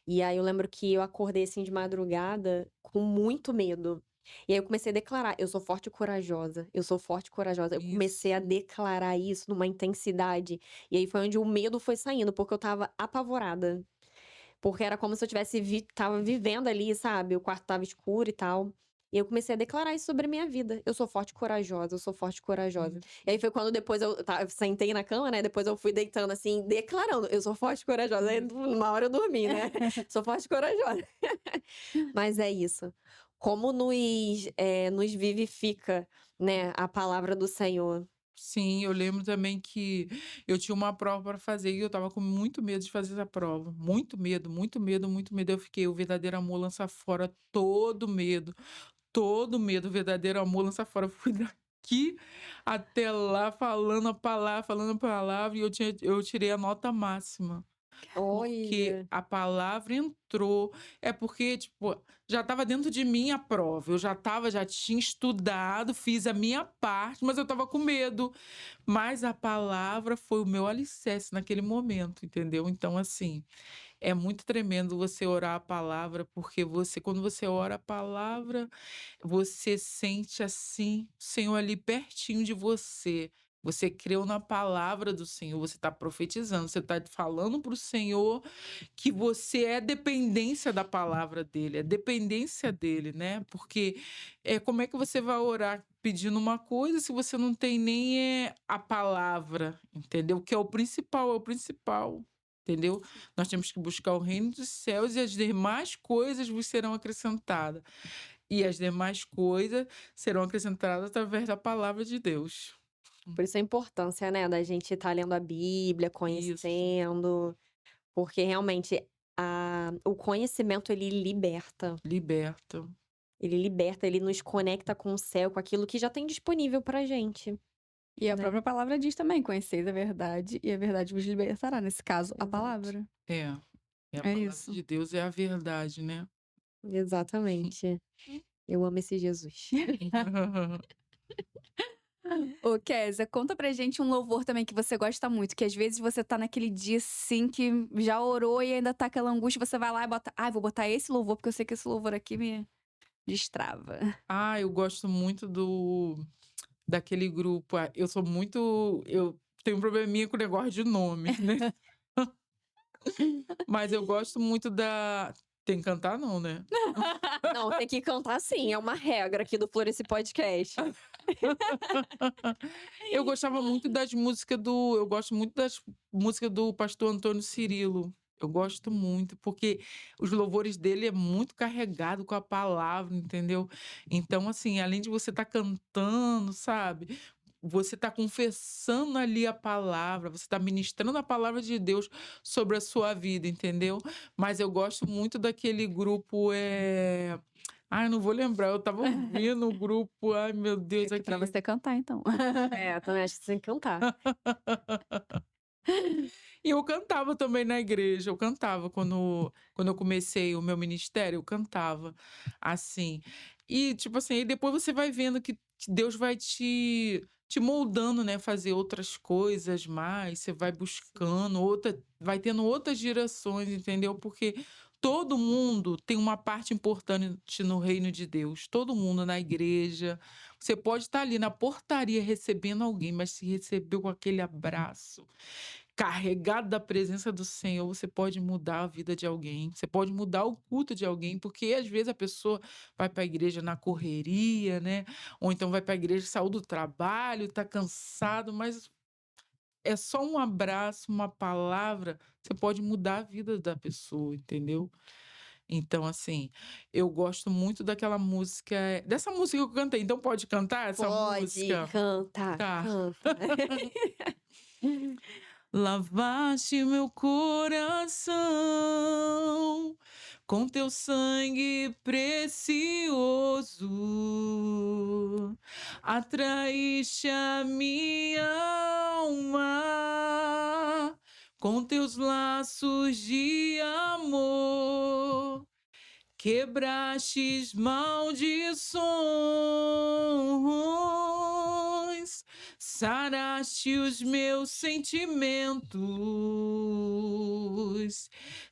S2: E aí eu lembro que eu acordei, assim, de madrugada com muito medo. E aí eu comecei a declarar: "Eu sou forte e corajosa, eu sou forte e corajosa". Eu comecei a
S3: Isso.
S2: declarar isso numa intensidade, e aí foi onde o medo foi saindo, porque eu estava apavorada. Porque era como se eu estava vivendo ali, sabe, o quarto estava escuro e tal. E eu comecei a declarar isso sobre a minha vida: "Eu sou forte e corajosa, eu sou forte e corajosa".
S3: Isso.
S2: E aí foi quando depois eu sentei na cama, né, depois eu fui deitando, assim, declarando: "Eu sou forte e corajosa". Aí uma hora eu dormi, né. "Sou forte e corajosa". Mas é isso. Como nos vivifica, né, a palavra do Senhor.
S3: Sim, eu lembro também que eu tinha uma prova para fazer e eu estava com muito medo de fazer essa prova. Muito medo, muito medo, muito medo. Eu fiquei: "O verdadeiro amor lança fora todo medo, todo medo. O verdadeiro amor lança fora". Eu fui daqui até lá falando a palavra, e eu tirei a nota máxima. porque
S2: Olha.
S3: a palavra entrou. É porque, tipo, já estava dentro de mim a prova. Eu já tinha estudado, fiz a minha parte, mas eu estava com medo. Mas a palavra foi o meu alicerce naquele momento, entendeu? Então, assim, é muito tremendo você orar a palavra, porque quando você ora a palavra, você sente assim, o Senhor ali pertinho de você. Você creu na palavra do Senhor, você está profetizando, você está falando para o Senhor que você é dependência da palavra dele, é dependência dele, né? Porque como é que você vai orar pedindo uma coisa se você não tem nem a palavra, entendeu? Que é o principal, entendeu? Nós temos que buscar o reino dos céus e as demais coisas vos serão acrescentadas. E as demais coisas serão acrescentadas através da palavra de Deus.
S2: Por isso a importância, né, da gente estar lendo a Bíblia,
S3: Isso,
S2: conhecendo, porque realmente o conhecimento
S3: liberta.
S2: ele liberta, ele nos conecta com o céu, com aquilo que já tem disponível pra gente,
S1: E a
S2: né.
S1: própria palavra diz também: "Conheceis a verdade e a verdade vos libertará", nesse caso, a
S2: Exato.
S1: palavra.
S3: É, a
S1: É
S3: palavra
S1: isso.
S3: de Deus é a verdade, né?
S2: Exatamente. Eu amo esse Jesus.
S1: Ô, Kézia, conta pra gente um louvor também que você gosta muito, que às vezes você tá naquele dia, assim, que já orou e ainda tá aquela angústia, você vai lá e bota: "Ai, vou botar esse louvor, porque eu sei que esse louvor aqui me destrava".
S3: Eu gosto muito daquele grupo. Eu tenho um probleminha com o negócio de nome, né? Mas eu gosto muito da. Tem que cantar, não, né?
S2: Não, tem que cantar sim, é uma regra aqui do Floresce Podcast.
S3: Eu gosto muito das músicas do pastor Antônio Cirilo. Eu gosto muito, porque os louvores dele é muito carregado com a palavra, entendeu? Então, assim, além de você estar cantando, sabe? Você está confessando ali a palavra, você está ministrando a palavra de Deus sobre a sua vida, entendeu? Mas eu gosto muito daquele grupo. Eu não vou lembrar, eu estava ouvindo o grupo, ai meu Deus,
S1: Fica aqui pra
S3: aquele.
S1: você cantar, então.
S2: É, eu também acho que você tem que cantar.
S3: E eu cantava também na igreja, eu cantava quando eu comecei o meu ministério, eu cantava, assim. E, tipo assim, aí depois você vai vendo que Deus vai te moldando, né, fazer outras coisas mais, você vai buscando vai tendo outras direções, entendeu? Porque todo mundo tem uma parte importante no reino de Deus, todo mundo na igreja. Você pode estar ali na portaria recebendo alguém, mas se recebeu com aquele abraço, carregado da presença do Senhor, você pode mudar a vida de alguém, você pode mudar o culto de alguém, porque às vezes a pessoa vai para a igreja na correria, né? Ou então vai para a igreja, saiu do trabalho, está cansado, mas é só um abraço, uma palavra, você pode mudar a vida da pessoa, entendeu? Então, assim, eu gosto muito dessa música que eu cantei. Então pode cantar essa
S2: Pode,
S3: música?
S2: canta,
S3: Tá.
S2: canta.
S3: Lavaste meu coração com teu sangue precioso, atraíste a minha alma com teus laços de amor. Quebrastes maldições, saraste os meus sentimentos,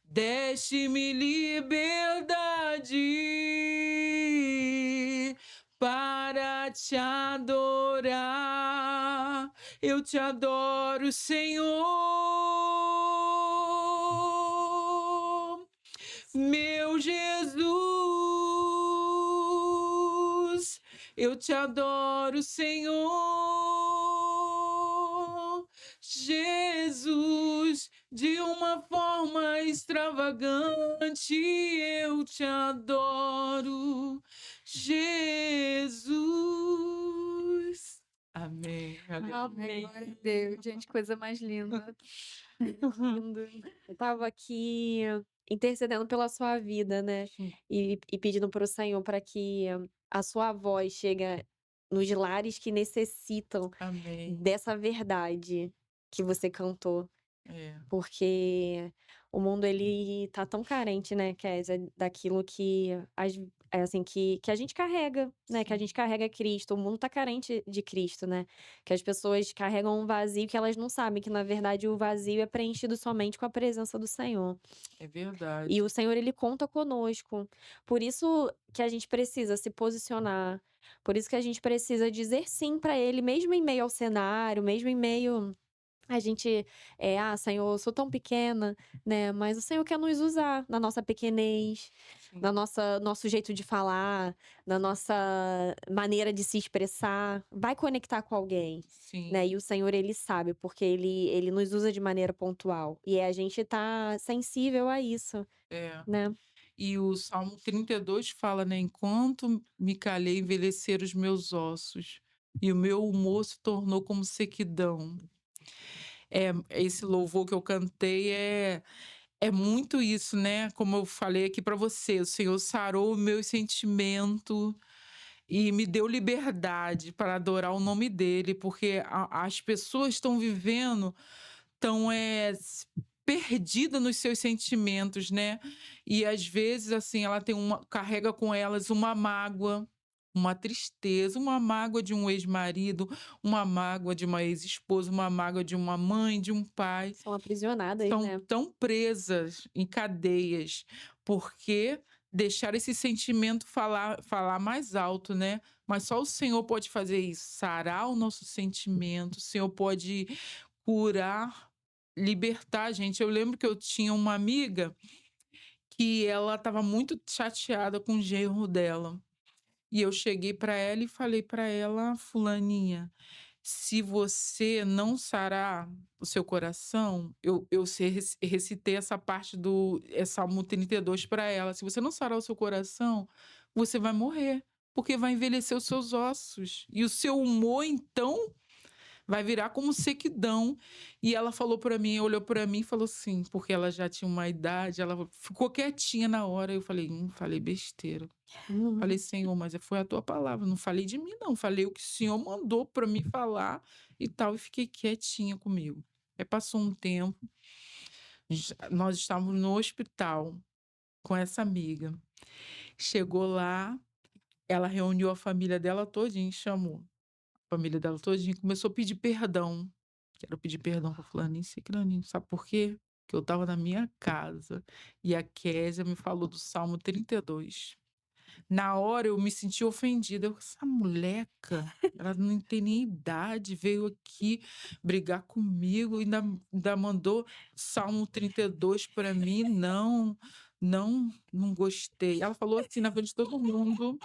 S3: deste-me liberdade para te adorar. Eu te adoro, Senhor. Meu Jesus, eu te adoro, Senhor. Jesus, de uma forma extravagante, eu te adoro, Jesus. Amém.
S1: Ai,
S2: Amém.
S1: glória a Deus, gente, coisa mais linda.
S2: Lindo. Eu estava aqui intercedendo pela sua vida, né, e pedindo para o Senhor para que a sua voz chegue nos lares que necessitam
S3: Amém.
S2: dessa verdade que você cantou.
S3: É.
S2: Porque O mundo ele tá tão carente, né, Kézia, daquilo que assim, que a gente carrega, né, que a
S3: Sim,
S2: gente carrega Cristo. O mundo tá carente de Cristo, né, que as pessoas carregam um vazio que elas não sabem que, na verdade, o vazio é preenchido somente com a presença do Senhor.
S3: é
S2: E
S3: verdade.
S2: o Senhor, ele conta conosco. Por isso que a gente precisa se posicionar, por isso que a gente precisa dizer sim para ele, mesmo em meio ao cenário, mesmo em meio a gente, "Ah, Senhor, eu sou tão pequena", né, mas o Senhor quer nos usar na nossa pequenez, na
S3: Sim,
S2: nossa nosso jeito de falar, na nossa maneira de se expressar. Vai conectar com alguém,
S3: sim,
S2: né, e o Senhor ele sabe, porque ele nos usa de maneira pontual, e a gente tá sensível a isso,
S3: é.
S2: né.
S3: E o Salmo 32 fala, né: "Enquanto me calei, envelheceram os meus ossos, e o meu humor se tornou como sequidão". Esse louvor que eu cantei é muito isso, né, como eu falei aqui para você, o Senhor sarou o meu sentimento e me deu liberdade para adorar o nome dele, porque a as pessoas estão vivendo estão, perdida nos seus sentimentos, né. E às vezes, assim, ela tem uma carrega com elas uma mágoa, uma tristeza, uma mágoa de um ex-marido, uma mágoa de uma ex-esposa, uma mágoa de uma mãe, de um pai.
S2: São aprisionadas,
S3: Estão
S2: né.
S3: tão presas em cadeias, porque deixaram esse sentimento falar mais alto, né. Mas só o Senhor pode fazer isso, sarar o nosso sentimento, o Senhor pode curar, libertar a gente. Eu lembro que eu tinha uma amiga que ela estava muito chateada com o genro dela, e eu cheguei para ela e falei para ela: "Fulaninha, se você não sarar o seu coração", eu recitei essa parte do Salmo 32 para ela: "Se você não sarar o seu coração, você vai morrer, porque vai envelhecer os seus ossos, e o seu humor então vai virar como sequidão". E ela falou para mim, olhou para mim e falou assim, porque ela já tinha uma idade, ela ficou quietinha na hora. Eu falei: falei besteira". Falei: "Senhor, mas foi a tua palavra, não falei de mim não, falei o que o Senhor mandou para mim falar e tal", e fiquei quietinha comigo. Aí passou um tempo, nós estávamos no hospital com essa amiga. Chegou lá, ela reuniu a família dela todinha e chamou a família dela todinha e começou a pedir perdão. "Quero pedir perdão para fulaninho e cicraninho", sabe por quê? Que eu estava na minha casa e a Késia me falou do Salmo 32. Na hora eu me senti ofendida, "Essa moleca, ela não tem nem idade, veio aqui brigar comigo, ainda mandou Salmo 32 para mim, não, não, não gostei". Ela falou assim na frente de todo mundo.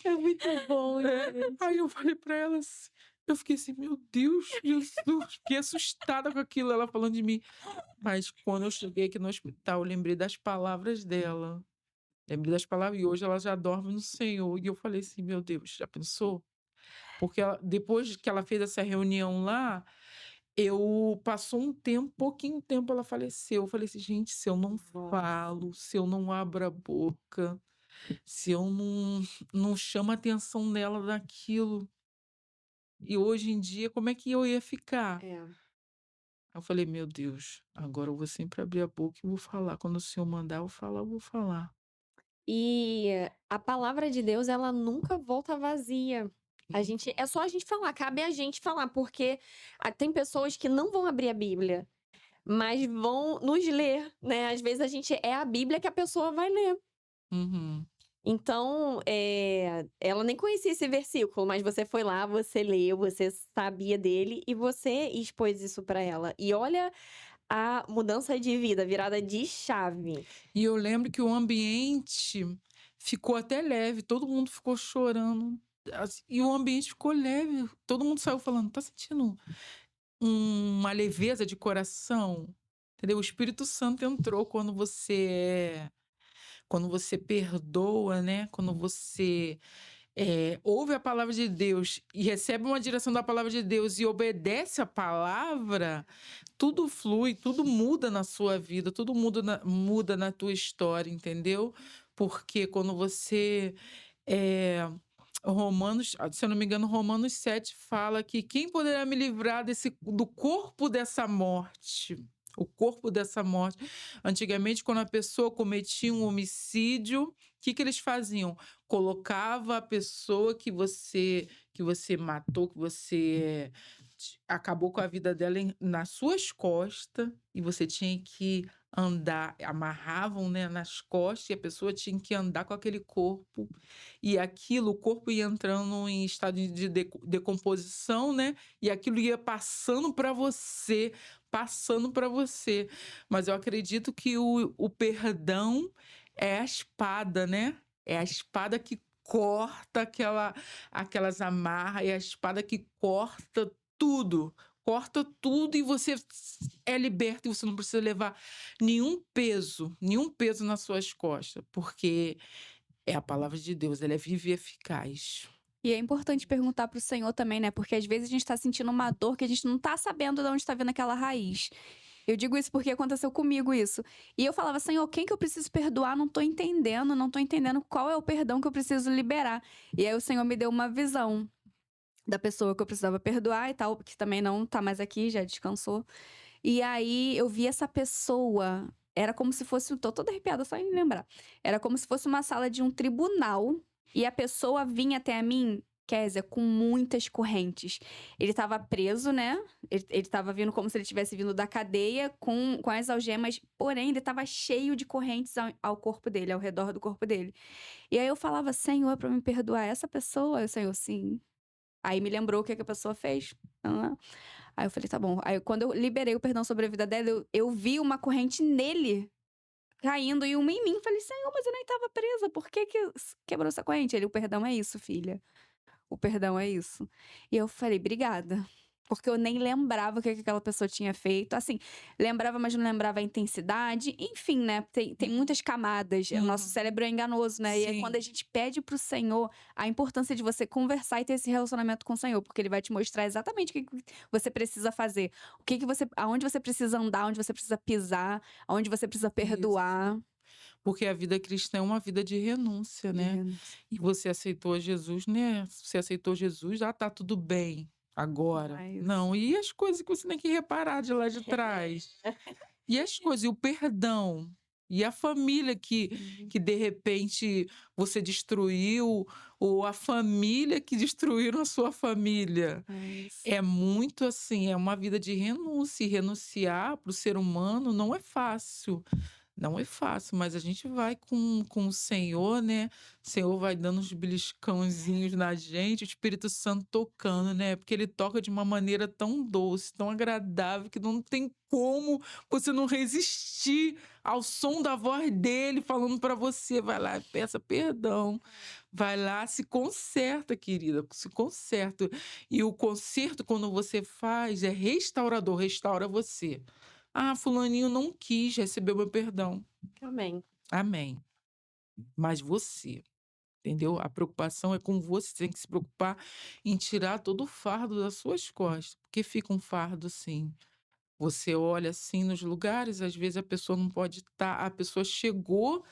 S2: É muito bom,
S3: Aí
S2: gente.
S3: eu falei pra ela assim, eu fiquei assim: "Meu Deus, Jesus", fiquei assustada com aquilo, ela falando de mim. Mas quando eu cheguei aqui no hospital, eu lembrei das palavras dela. Lembrei das palavras e hoje ela já dorme no Senhor. E eu falei assim: "Meu Deus, já pensou?". Porque depois que ela fez essa reunião lá, eu passou um tempo, pouquinho tempo, ela faleceu. Eu falei assim: "Gente, se eu não
S2: Nossa.
S3: falo, se eu não abro a boca, se eu não chamo a atenção dela daquilo, e hoje em dia como é que eu ia ficar?".
S2: É.
S3: Aí eu falei: "Meu Deus, agora eu vou sempre abrir a boca e vou falar. Quando o Senhor mandar eu falar, eu vou falar".
S2: E a palavra de Deus, ela nunca volta vazia. A
S3: Não
S2: gente é
S3: vou.
S2: só a gente falar, cabe a gente falar, porque tem pessoas que não vão abrir a Bíblia, mas vão nos ler, né. Às vezes a gente é a Bíblia que a pessoa vai ler.
S3: Uhum.
S2: Então, ela nem conhecia esse versículo, mas você foi lá, você leu, você sabia dele e você expôs isso pra ela. E olha a mudança de vida, virada de chave.
S3: E eu lembro que o ambiente ficou até leve, todo mundo ficou chorando, e o ambiente ficou leve, todo mundo saiu falando: "Tá sentindo uma leveza de coração?", entendeu? O Espírito Santo entrou quando você perdoa, né, quando você, ouve a palavra de Deus e recebe uma direção da palavra de Deus e obedece a palavra, tudo flui, tudo muda na sua vida, tudo muda na tua história, entendeu? Porque quando você, se eu não me engano, Romanos 7 fala que: "Quem poderá me livrar do corpo dessa morte?". O corpo dessa morte. Antigamente, quando a pessoa cometia um homicídio, o que que eles faziam? Colocava a pessoa que você matou, que você acabou com a vida dela nas suas costas, e você tinha que andar, amarravam, né, nas costas, e a pessoa tinha que andar com aquele corpo, e aquilo, o corpo ia entrando em estado de decomposição, né, e aquilo ia passando para você. Mas eu acredito que o perdão é a espada, né? É a espada que corta aquelas amarras, é a espada que corta tudo e você é liberto e você não precisa levar nenhum peso nas suas costas, porque é a palavra de Deus, ela é viva e eficaz.
S1: E é importante perguntar para o Senhor também, né, porque às vezes a gente tá sentindo uma dor que a gente não tá sabendo de onde tá vindo aquela raiz. Eu digo isso porque aconteceu comigo isso. E eu falava: "Senhor, quem que eu preciso perdoar? Não tô entendendo qual é o perdão que eu preciso liberar". E aí o Senhor me deu uma visão da pessoa que eu precisava perdoar e tal, que também não tá mais aqui, já descansou. E aí eu vi essa pessoa, era como se fosse, tô toda arrepiada só em lembrar. Era como se fosse uma sala de um tribunal e a pessoa vinha até a mim, Kézia, com muitas correntes. Ele estava preso, né? Ele estava vindo como se ele tivesse vindo da cadeia com as algemas, porém ele estava cheio de correntes ao corpo dele, ao redor do corpo dele. E aí eu falava: Senhor, pra me perdoar essa pessoa? Aí o Senhor, sim. Aí me lembrou o que que a pessoa fez. Aí eu falei: tá bom. Aí quando eu liberei o perdão sobre a vida dela, eu vi uma corrente nele caindo e uma em mim. Falei: Senhor, mas eu nem estava presa, por que que quebrou essa corrente? Ele: o perdão é isso, filha. O perdão é isso. E eu falei: obrigada. Porque eu nem lembrava o que que aquela pessoa tinha feito. Assim, lembrava, mas não lembrava a intensidade. Enfim, né? Tem muitas camadas. O nosso
S3: Uhum.
S1: cérebro é enganoso, né? E é quando a
S3: Sim.
S1: gente pede pro Senhor a importância de você conversar e ter esse relacionamento com o Senhor, porque Ele vai te mostrar exatamente o que que você precisa fazer. O que que você, aonde você precisa andar, onde você precisa pisar, aonde você precisa
S3: Isso.
S1: perdoar.
S3: Porque a vida cristã é uma vida de renúncia,
S1: De
S3: né.
S1: renúncia.
S3: E você aceitou Jesus, né, você aceitou Jesus, tá tudo bem
S1: Não
S3: agora.
S1: é isso.
S3: Não, e as coisas que você tem que reparar de lá de trás? E as coisas, e o perdão, e a família que
S1: Uhum.
S3: que de repente você destruiu, ou a família que destruíram a sua família.
S1: É isso.
S3: É muito assim, é uma vida de renúncia, e renunciar para o ser humano não é fácil. Não é fácil, mas a gente vai com o Senhor, né, o Senhor vai dando uns beliscãozinhos na gente, o Espírito Santo tocando, né, porque ele toca de uma maneira tão doce, tão agradável, que não tem como você não resistir ao som da voz dele falando para você: "Vai lá e peça perdão, vai lá, se conserta querida, se conserta". E o conserto quando você faz é restaurador, restaura você. "Ah, fulaninho não quis receber o meu perdão".
S2: Amém.
S3: Amém. Mas você, entendeu? A preocupação é com você, você tem que se preocupar em tirar todo o fardo das suas costas, porque fica um fardo sim. Você olha assim nos lugares, às vezes a pessoa não pode estar, a pessoa chegou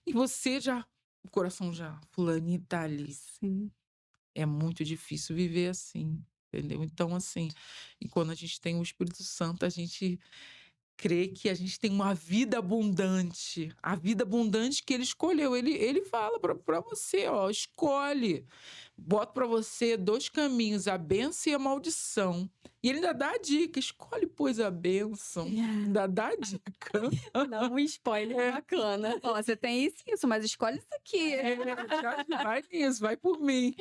S3: e você já, o coração já, fulaninho tá ali.
S1: Sim.
S3: É muito difícil viver assim, entendeu? Então assim, e quando a gente tem o Espírito Santo, a gente crê que a gente tem uma vida abundante, a vida abundante que ele escolheu. Ele fala para você: "Ó, escolhe, bota para você 2 caminhos, a bênção e a maldição". E ele ainda dá a dica: "Escolhe, pois, a bênção". Ainda dá a dica.
S2: Dá um spoiler
S3: É,
S2: bacana.
S1: Ó, você tem isso, mas escolhe isso aqui.
S3: vai nisso, vai por mim.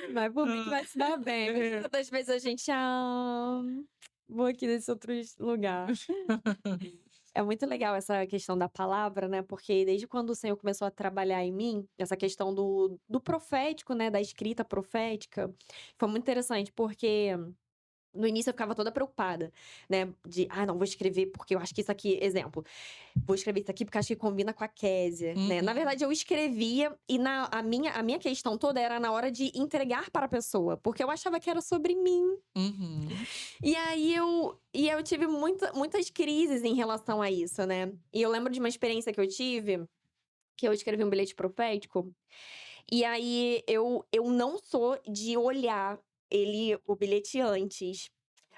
S2: Vai por mim que vai se dar bem. Mas
S3: É.
S2: quantas vezes a gente: "Ah, vou aqui nesse outro lugar". É muito legal essa questão da palavra, né, porque desde quando o Senhor começou a trabalhar em mim, essa questão do profético, né, da escrita profética, foi muito interessante, porque no início eu ficava toda preocupada, né, de: "Ah, não, vou escrever porque eu acho que isso aqui", exemplo, "Vou escrever isso aqui porque acho que combina com a Kézia", né. Na
S3: Uhum,
S2: verdade eu escrevia e a minha questão toda era na hora de entregar para a pessoa, porque eu achava que era sobre mim.
S3: uhum.
S2: E aí eu tive muitas crises em relação a isso, né. E eu lembro de uma experiência que eu tive, que eu escrevi um bilhete profético, e aí eu não sou de olhar o bilhete antes.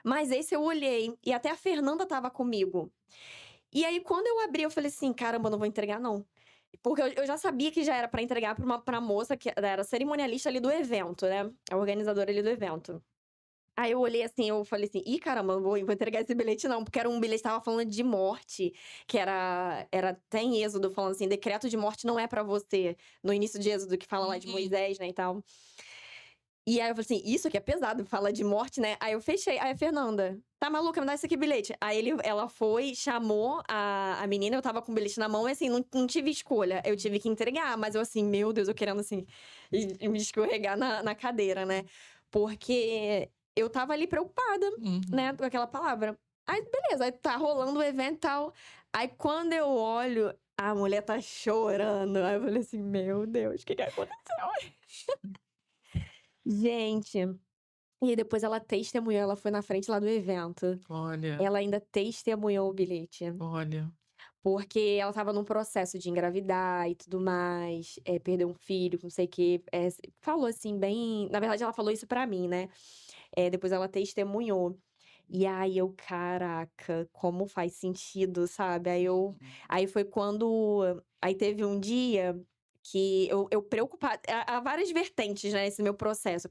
S2: Mas esse eu olhei, e até a Fernanda estava comigo. E aí, quando eu abri, eu falei assim: "Caramba, eu não vou entregar não". Porque eu já sabia que já era pra entregar pra moça que era cerimonialista ali do evento, né, a organizadora ali do evento. Aí eu olhei assim, eu falei assim: "Ih, caramba, não vou entregar esse bilhete não", porque era um bilhete que estava falando de morte, que era até em Êxodo falando assim: "Decreto de morte não é pra você", no início de Êxodo que fala lá de Moisés, né, e tal. E aí eu falei assim: "Isso aqui é pesado, fala de morte, né". Aí eu fechei, aí a Fernanda: "Tá maluca, me dá esse aqui bilhete". Aí ela foi, chamou a menina, eu estava com o bilhete na mão e assim, não tive escolha, eu tive que entregar, mas eu assim, meu Deus, eu querendo assim, me escorregar na cadeira, né. Porque eu estava ali preocupada,
S3: Uhum.
S2: né, com aquela palavra. Aí beleza, aí tá rolando o evento e tal, aí quando eu olho, a mulher tá chorando, aí eu falei assim: "Meu Deus, o que que aconteceu?". Gente, e aí depois ela testemunhou, ela foi na frente lá do evento.
S3: Olha,
S2: Ela ainda testemunhou o bilhete,
S3: olha.
S2: porque ela estava num processo de engravidar e tudo mais, perdeu um filho, não sei o quê, falou assim bem, na verdade ela falou isso pra mim, né, depois ela testemunhou. E aí eu: "Caraca, como faz sentido", sabe. Aí foi quando aí teve um dia que eu preocupada, há várias vertentes, né, esse meu processo,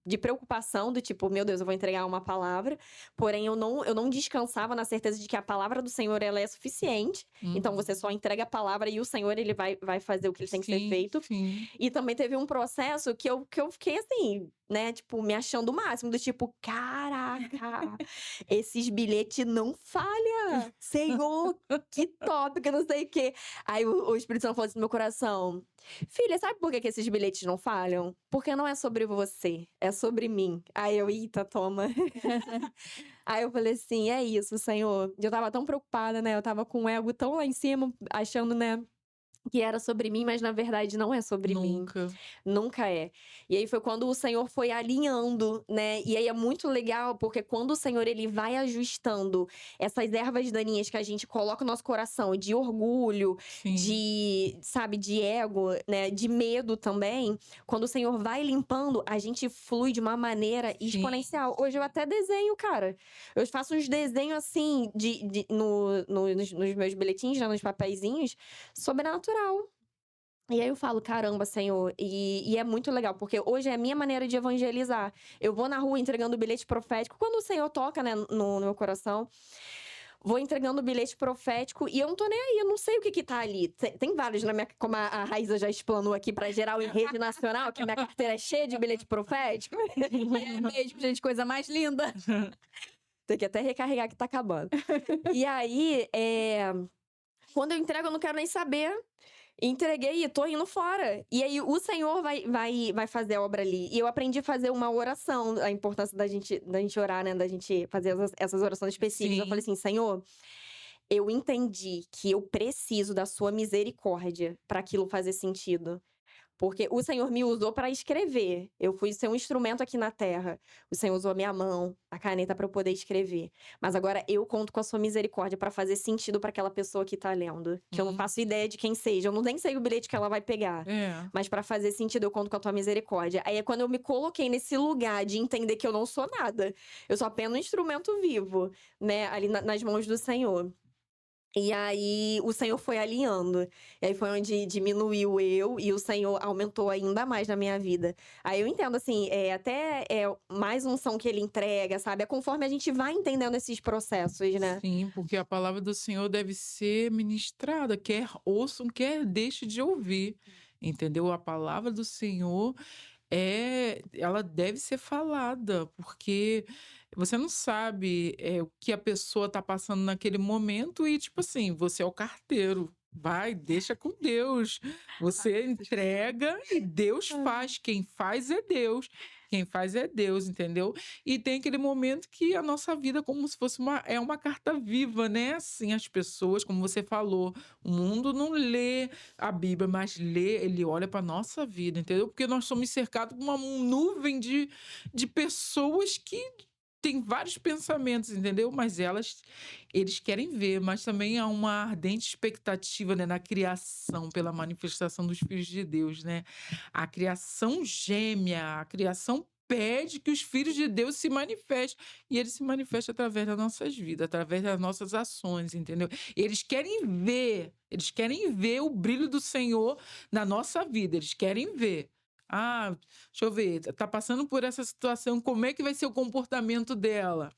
S2: de preocupação do tipo: "Meu Deus, eu vou entregar uma palavra", porém eu não descansava na certeza de que a palavra do Senhor ela é suficiente, então você
S3: Uhum.
S2: só entrega a palavra e o Senhor ele vai fazer o que ele tem que ser
S3: Sim,
S2: feito.
S3: sim.
S2: E também teve um processo que eu fiquei assim, né, tipo, me achando o máximo, do tipo: "Caraca, esses bilhete não falha, Senhor, que top, que não sei o quê". Aí o Espírito Santo falou assim no meu coração: "Filha, sabe por que que esses bilhetes não falham? Porque não é sobre você, é sobre mim". Aí eu: "Eita, toma". Aí eu falei assim: "É isso, Senhor". Eu estava tão preocupada, né, eu estava com o ego tão lá em cima, achando, né, que era sobre mim, mas na verdade não é sobre mim.
S3: Nunca.
S2: Nunca é. E aí foi quando o Senhor foi alinhando, né, e aí é muito legal, porque quando o Senhor ele vai ajustando essas ervas daninhas que a gente coloca no nosso coração, de orgulho,
S3: Sim,
S2: de, sabe, de ego, né, de medo também, quando o Senhor vai limpando, a gente flui de uma maneira
S3: sim,
S2: exponencial. Hoje eu até desenho, cara. Eu faço uns desenhos assim nos meus bilhetinhos, né, nos papeizinhos, sobrenatural. E aí eu falo: "Caramba, Senhor", e é muito legal, porque hoje é a minha maneira de evangelizar. Eu vou na rua entregando bilhete profético, quando o Senhor toca, né, no meu coração, vou entregando o bilhete profético e eu não tô nem aí, eu não sei o que que tá ali. Tem vários na minha, como a Raíza já explanou aqui pra geral em rede nacional, que a minha carteira é cheia de bilhete profético.
S1: É mesmo, gente, coisa mais linda.
S2: Tem que até recarregar que tá acabando. E aí, quando eu entrego eu não quero nem saber. Entreguei e tô indo fora. E aí o Senhor vai fazer a obra ali. E eu aprendi a fazer uma oração, a importância da gente orar, né, da gente fazer essas orações específicas. Eu falei
S3: sim.
S2: assim: "Senhor, eu entendi que eu preciso da sua misericórdia para aquilo fazer sentido". Porque o Senhor me usou para escrever. Eu fui ser um instrumento aqui na terra. O Senhor usou a minha mão, a caneta para eu poder escrever. Mas agora eu conto com a sua misericórdia para fazer sentido para aquela pessoa que tá lendo, que eu não faço ideia de quem seja, eu não nem sei o bilhete que ela vai pegar.
S3: É.
S2: Mas para fazer sentido eu conto com a tua misericórdia. Aí é quando eu me coloquei nesse lugar de entender que eu não sou nada. Eu sou apenas um instrumento vivo, né, ali nas mãos do Senhor. E aí o Senhor foi alinhando. E aí foi onde diminuiu eu e o Senhor aumentou ainda mais na minha vida. Aí eu entendo, assim, até mais unção que ele entrega, sabe? É conforme a gente vai entendendo esses processos, né?
S3: Sim, porque a palavra do Senhor deve ser ministrada, quer ouçam, quer deixe de ouvir, entendeu? A palavra do Senhor ela deve ser falada, porque você não sabe, o que a pessoa está passando naquele momento e, tipo assim, você é o carteiro. Vai, deixa com Deus. Você entrega e Deus faz. Quem faz é Deus. Quem faz é Deus, entendeu? E tem aquele momento que a nossa vida, como se fosse uma carta viva, né? Assim, as pessoas, como você falou, o mundo não lê a Bíblia, mas ele olha para nossa vida, entendeu? Porque nós somos cercados por uma nuvem de pessoas que têm vários pensamentos, entendeu? Mas eles querem ver, mas também há uma ardente expectativa, né, na criação, pela manifestação dos filhos de Deus, né? A criação gêmea, a criação pede que os filhos de Deus se manifestem. E ele se manifesta através das nossas vidas, através das nossas ações, entendeu? Eles querem ver o brilho do Senhor na nossa vida, eles querem ver. Ah, deixa eu ver, tá passando por essa situação, como é que vai ser o comportamento dela?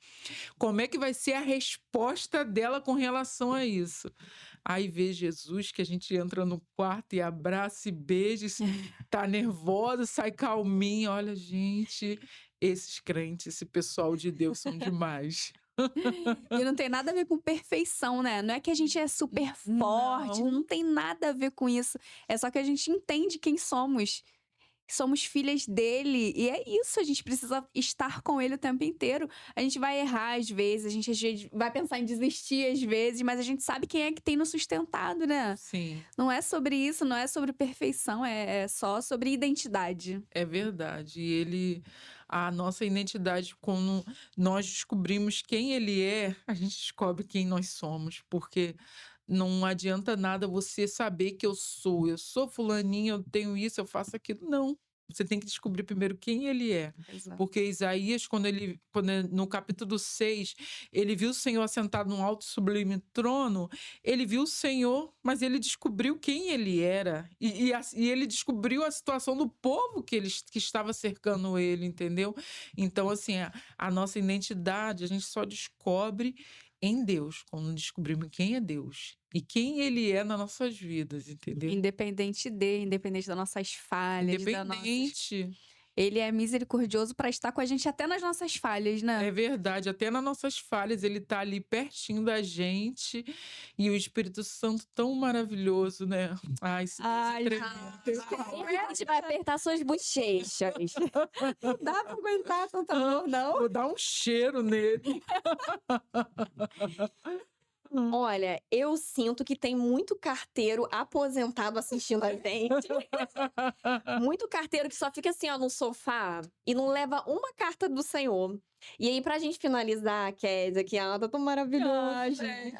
S3: Como é que vai ser a resposta dela com relação a isso? Aí vê Jesus, que a gente entra no quarto e abraça e beija, tá nervosa, sai calminha. Olha, gente, esses crentes, esse pessoal de Deus são demais.
S1: E não tem nada a ver com perfeição, né? Não é que a gente é super forte,
S3: Não.
S1: não tem nada a ver com isso. É só que a gente entende quem somos. Somos filhas dele, e é isso, a gente precisa estar com ele o tempo inteiro. A gente vai errar às vezes, a gente às vezes vai pensar em desistir às vezes, mas a gente sabe quem é que tem nos sustentado, né?
S3: Sim,
S1: Não é sobre isso, não é sobre perfeição, é só sobre identidade.
S3: é verdade. A nossa identidade, quando nós descobrimos quem ele é, a gente descobre quem nós somos, porque não adianta nada você saber que eu sou fulaninha, eu tenho isso, eu faço aquilo. Não. Você tem que descobrir primeiro quem ele é.
S1: Exato.
S3: Porque Isaías, no capítulo 6, ele viu o Senhor assentado num alto e sublime trono, ele viu o Senhor, mas ele descobriu quem ele era. E ele descobriu a situação do povo que estava cercando ele, entendeu? Então, assim, a nossa identidade, a gente só descobre em Deus, quando descobrimos quem é Deus e quem ele é nas nossas vidas, entendeu?
S1: Independente das nossas falhas,
S3: Independente.
S1: Ele é misericordioso para estar com a gente até nas nossas falhas, né?
S3: É verdade, até nas nossas falhas ele tá ali pertinho da gente, e o Espírito Santo tão maravilhoso, né? Ai, esse Deus é tremendo.
S2: A gente vai apertar suas bochechas.
S1: Não dá pra aguentar tanto amor, não.
S3: Vou dar um cheiro nele.
S2: Olha, eu sinto que tem muito carteiro aposentado assistindo a gente. Muito carteiro que só fica assim, ó, no sofá e não leva uma carta do Senhor. E aí, pra gente finalizar, Kézia, que ela tá tão maravilhosa.
S3: gente.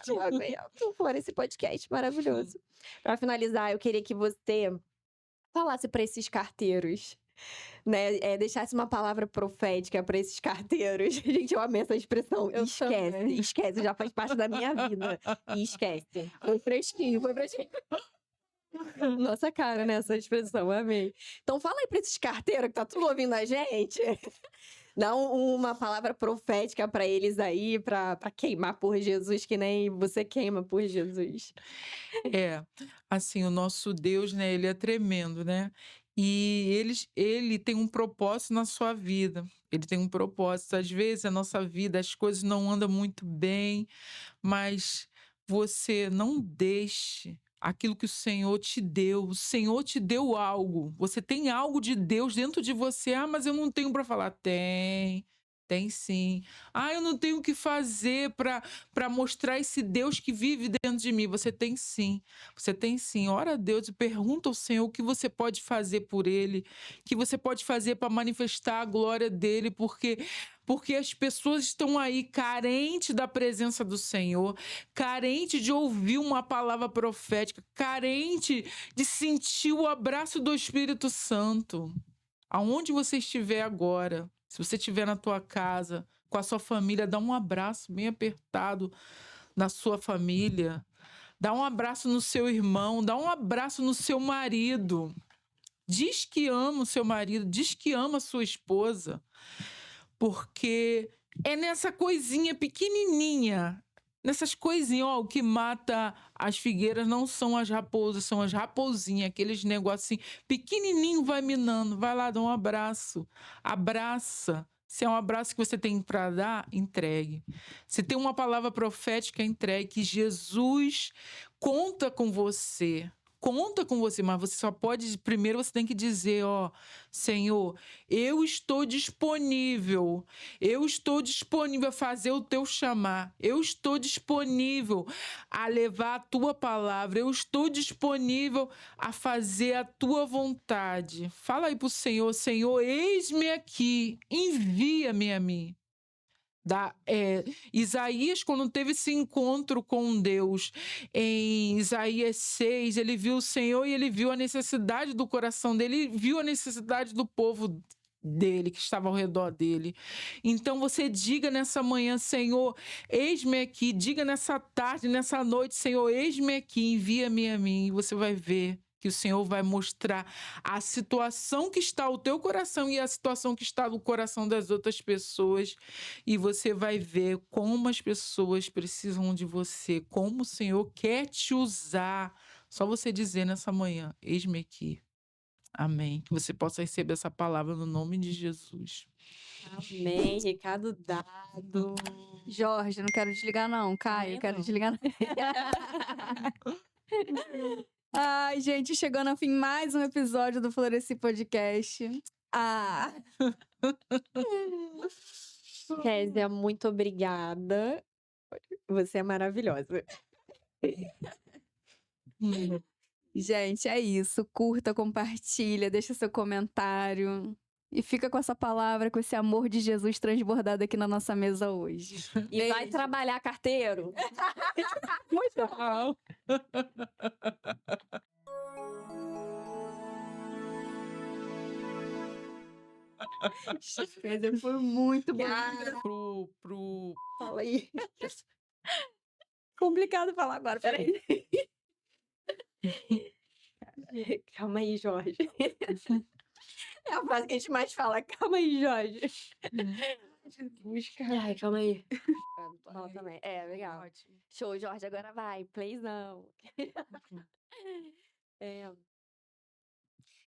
S2: Por favor, esse podcast maravilhoso. Pra finalizar, eu queria que você falasse pra esses carteiros, né? Deixasse uma palavra profética pra esses carteiros. Gente, eu amei essa expressão.
S1: Eu
S2: Esquece,
S1: também.
S2: esquece, já faz parte da minha vida. E esquece. Foi fresquinho, foi fresquinho. Nossa cara, né? Essa expressão, amei. Então fala aí pra esses carteiros que tá tudo ouvindo a gente. Dá uma palavra profética pra eles aí, pra queimar por Jesus, que nem você queima por Jesus.
S3: É, assim, o nosso Deus, né, ele é tremendo, né? E ele tem um propósito na sua vida. Ele tem um propósito. Às vezes, a nossa vida, as coisas não andam muito bem, mas você não deixe aquilo que o Senhor te deu. O Senhor te deu algo. Você tem algo de Deus dentro de você. Ah, mas eu não tenho para falar. Tem sim. Ah, eu não tenho o que fazer para mostrar esse Deus que vive dentro de mim. Você tem sim. Você tem sim. Ora a Deus e pergunta ao Senhor o que você pode fazer por ele, o que você pode fazer para manifestar a glória dele, porque as pessoas estão aí carentes da presença do Senhor, carente de ouvir uma palavra profética, carente de sentir o abraço do Espírito Santo. Aonde você estiver agora, se você estiver na tua casa, com a sua família, dá um abraço bem apertado na sua família. Dá um abraço no seu irmão, dá um abraço no seu marido. Diz que ama o seu marido, diz que ama a sua esposa. Porque é nessa coisinha pequenininha, nessas coisinhas, ó, o que mata as figueiras não são as raposas, são as raposinhas, aqueles negocinhos pequenininho vai minando. Vai lá, dá um abraço. Abraça. Se é um abraço que você tem para dar, entregue. Se tem uma palavra profética, entregue. Que Jesus conta com você. Conta com você, mas você só pode... Primeiro você tem que dizer, ó, Senhor, eu estou disponível. Eu estou disponível a fazer o teu chamar. Eu estou disponível a levar a tua palavra. Eu estou disponível a fazer a tua vontade. Fala aí pro Senhor, Senhor, eis-me aqui, envia-me a mim. Isaías, quando teve esse encontro com Deus, em Isaías 6, ele viu o Senhor e ele viu a necessidade do coração dele, ele viu a necessidade do povo dele, que estava ao redor dele. Então você diga nessa manhã, Senhor, eis-me aqui. Diga nessa tarde, nessa noite, Senhor, eis-me aqui, envia-me a mim. E você vai ver que o Senhor vai mostrar a situação que está o teu coração e a situação que está no coração das outras pessoas. E você vai ver como as pessoas precisam de você, como o Senhor quer te usar. Só você dizer nessa manhã, eis-me aqui. Amém. Que você possa receber essa palavra no nome de Jesus.
S2: Amém. Recado dado.
S1: Jorge, não quero desligar não. Caio,
S2: Também
S1: quero
S2: não.
S1: desligar não. Ai, gente, chegando ao fim mais um episódio do Floresci Podcast. Ah,
S2: Kézia, muito obrigada. Você é maravilhosa.
S1: gente, é isso. Curta, compartilha, deixa seu comentário. E fica com essa palavra, com esse amor de Jesus transbordado aqui na nossa mesa hoje.
S2: E vai
S1: Beijo.
S2: trabalhar, carteiro.
S3: Muito bom.
S1: Kézia, foi muito bom.
S3: Pro...
S2: Fala aí.
S1: Complicado falar agora, peraí.
S2: Calma aí, Jorge. É a frase que a gente mais fala. Calma aí, Jorge. Ai, calma aí. Fala também. É, legal.
S1: Ótimo.
S2: Show, Jorge, agora vai. Plays não. É,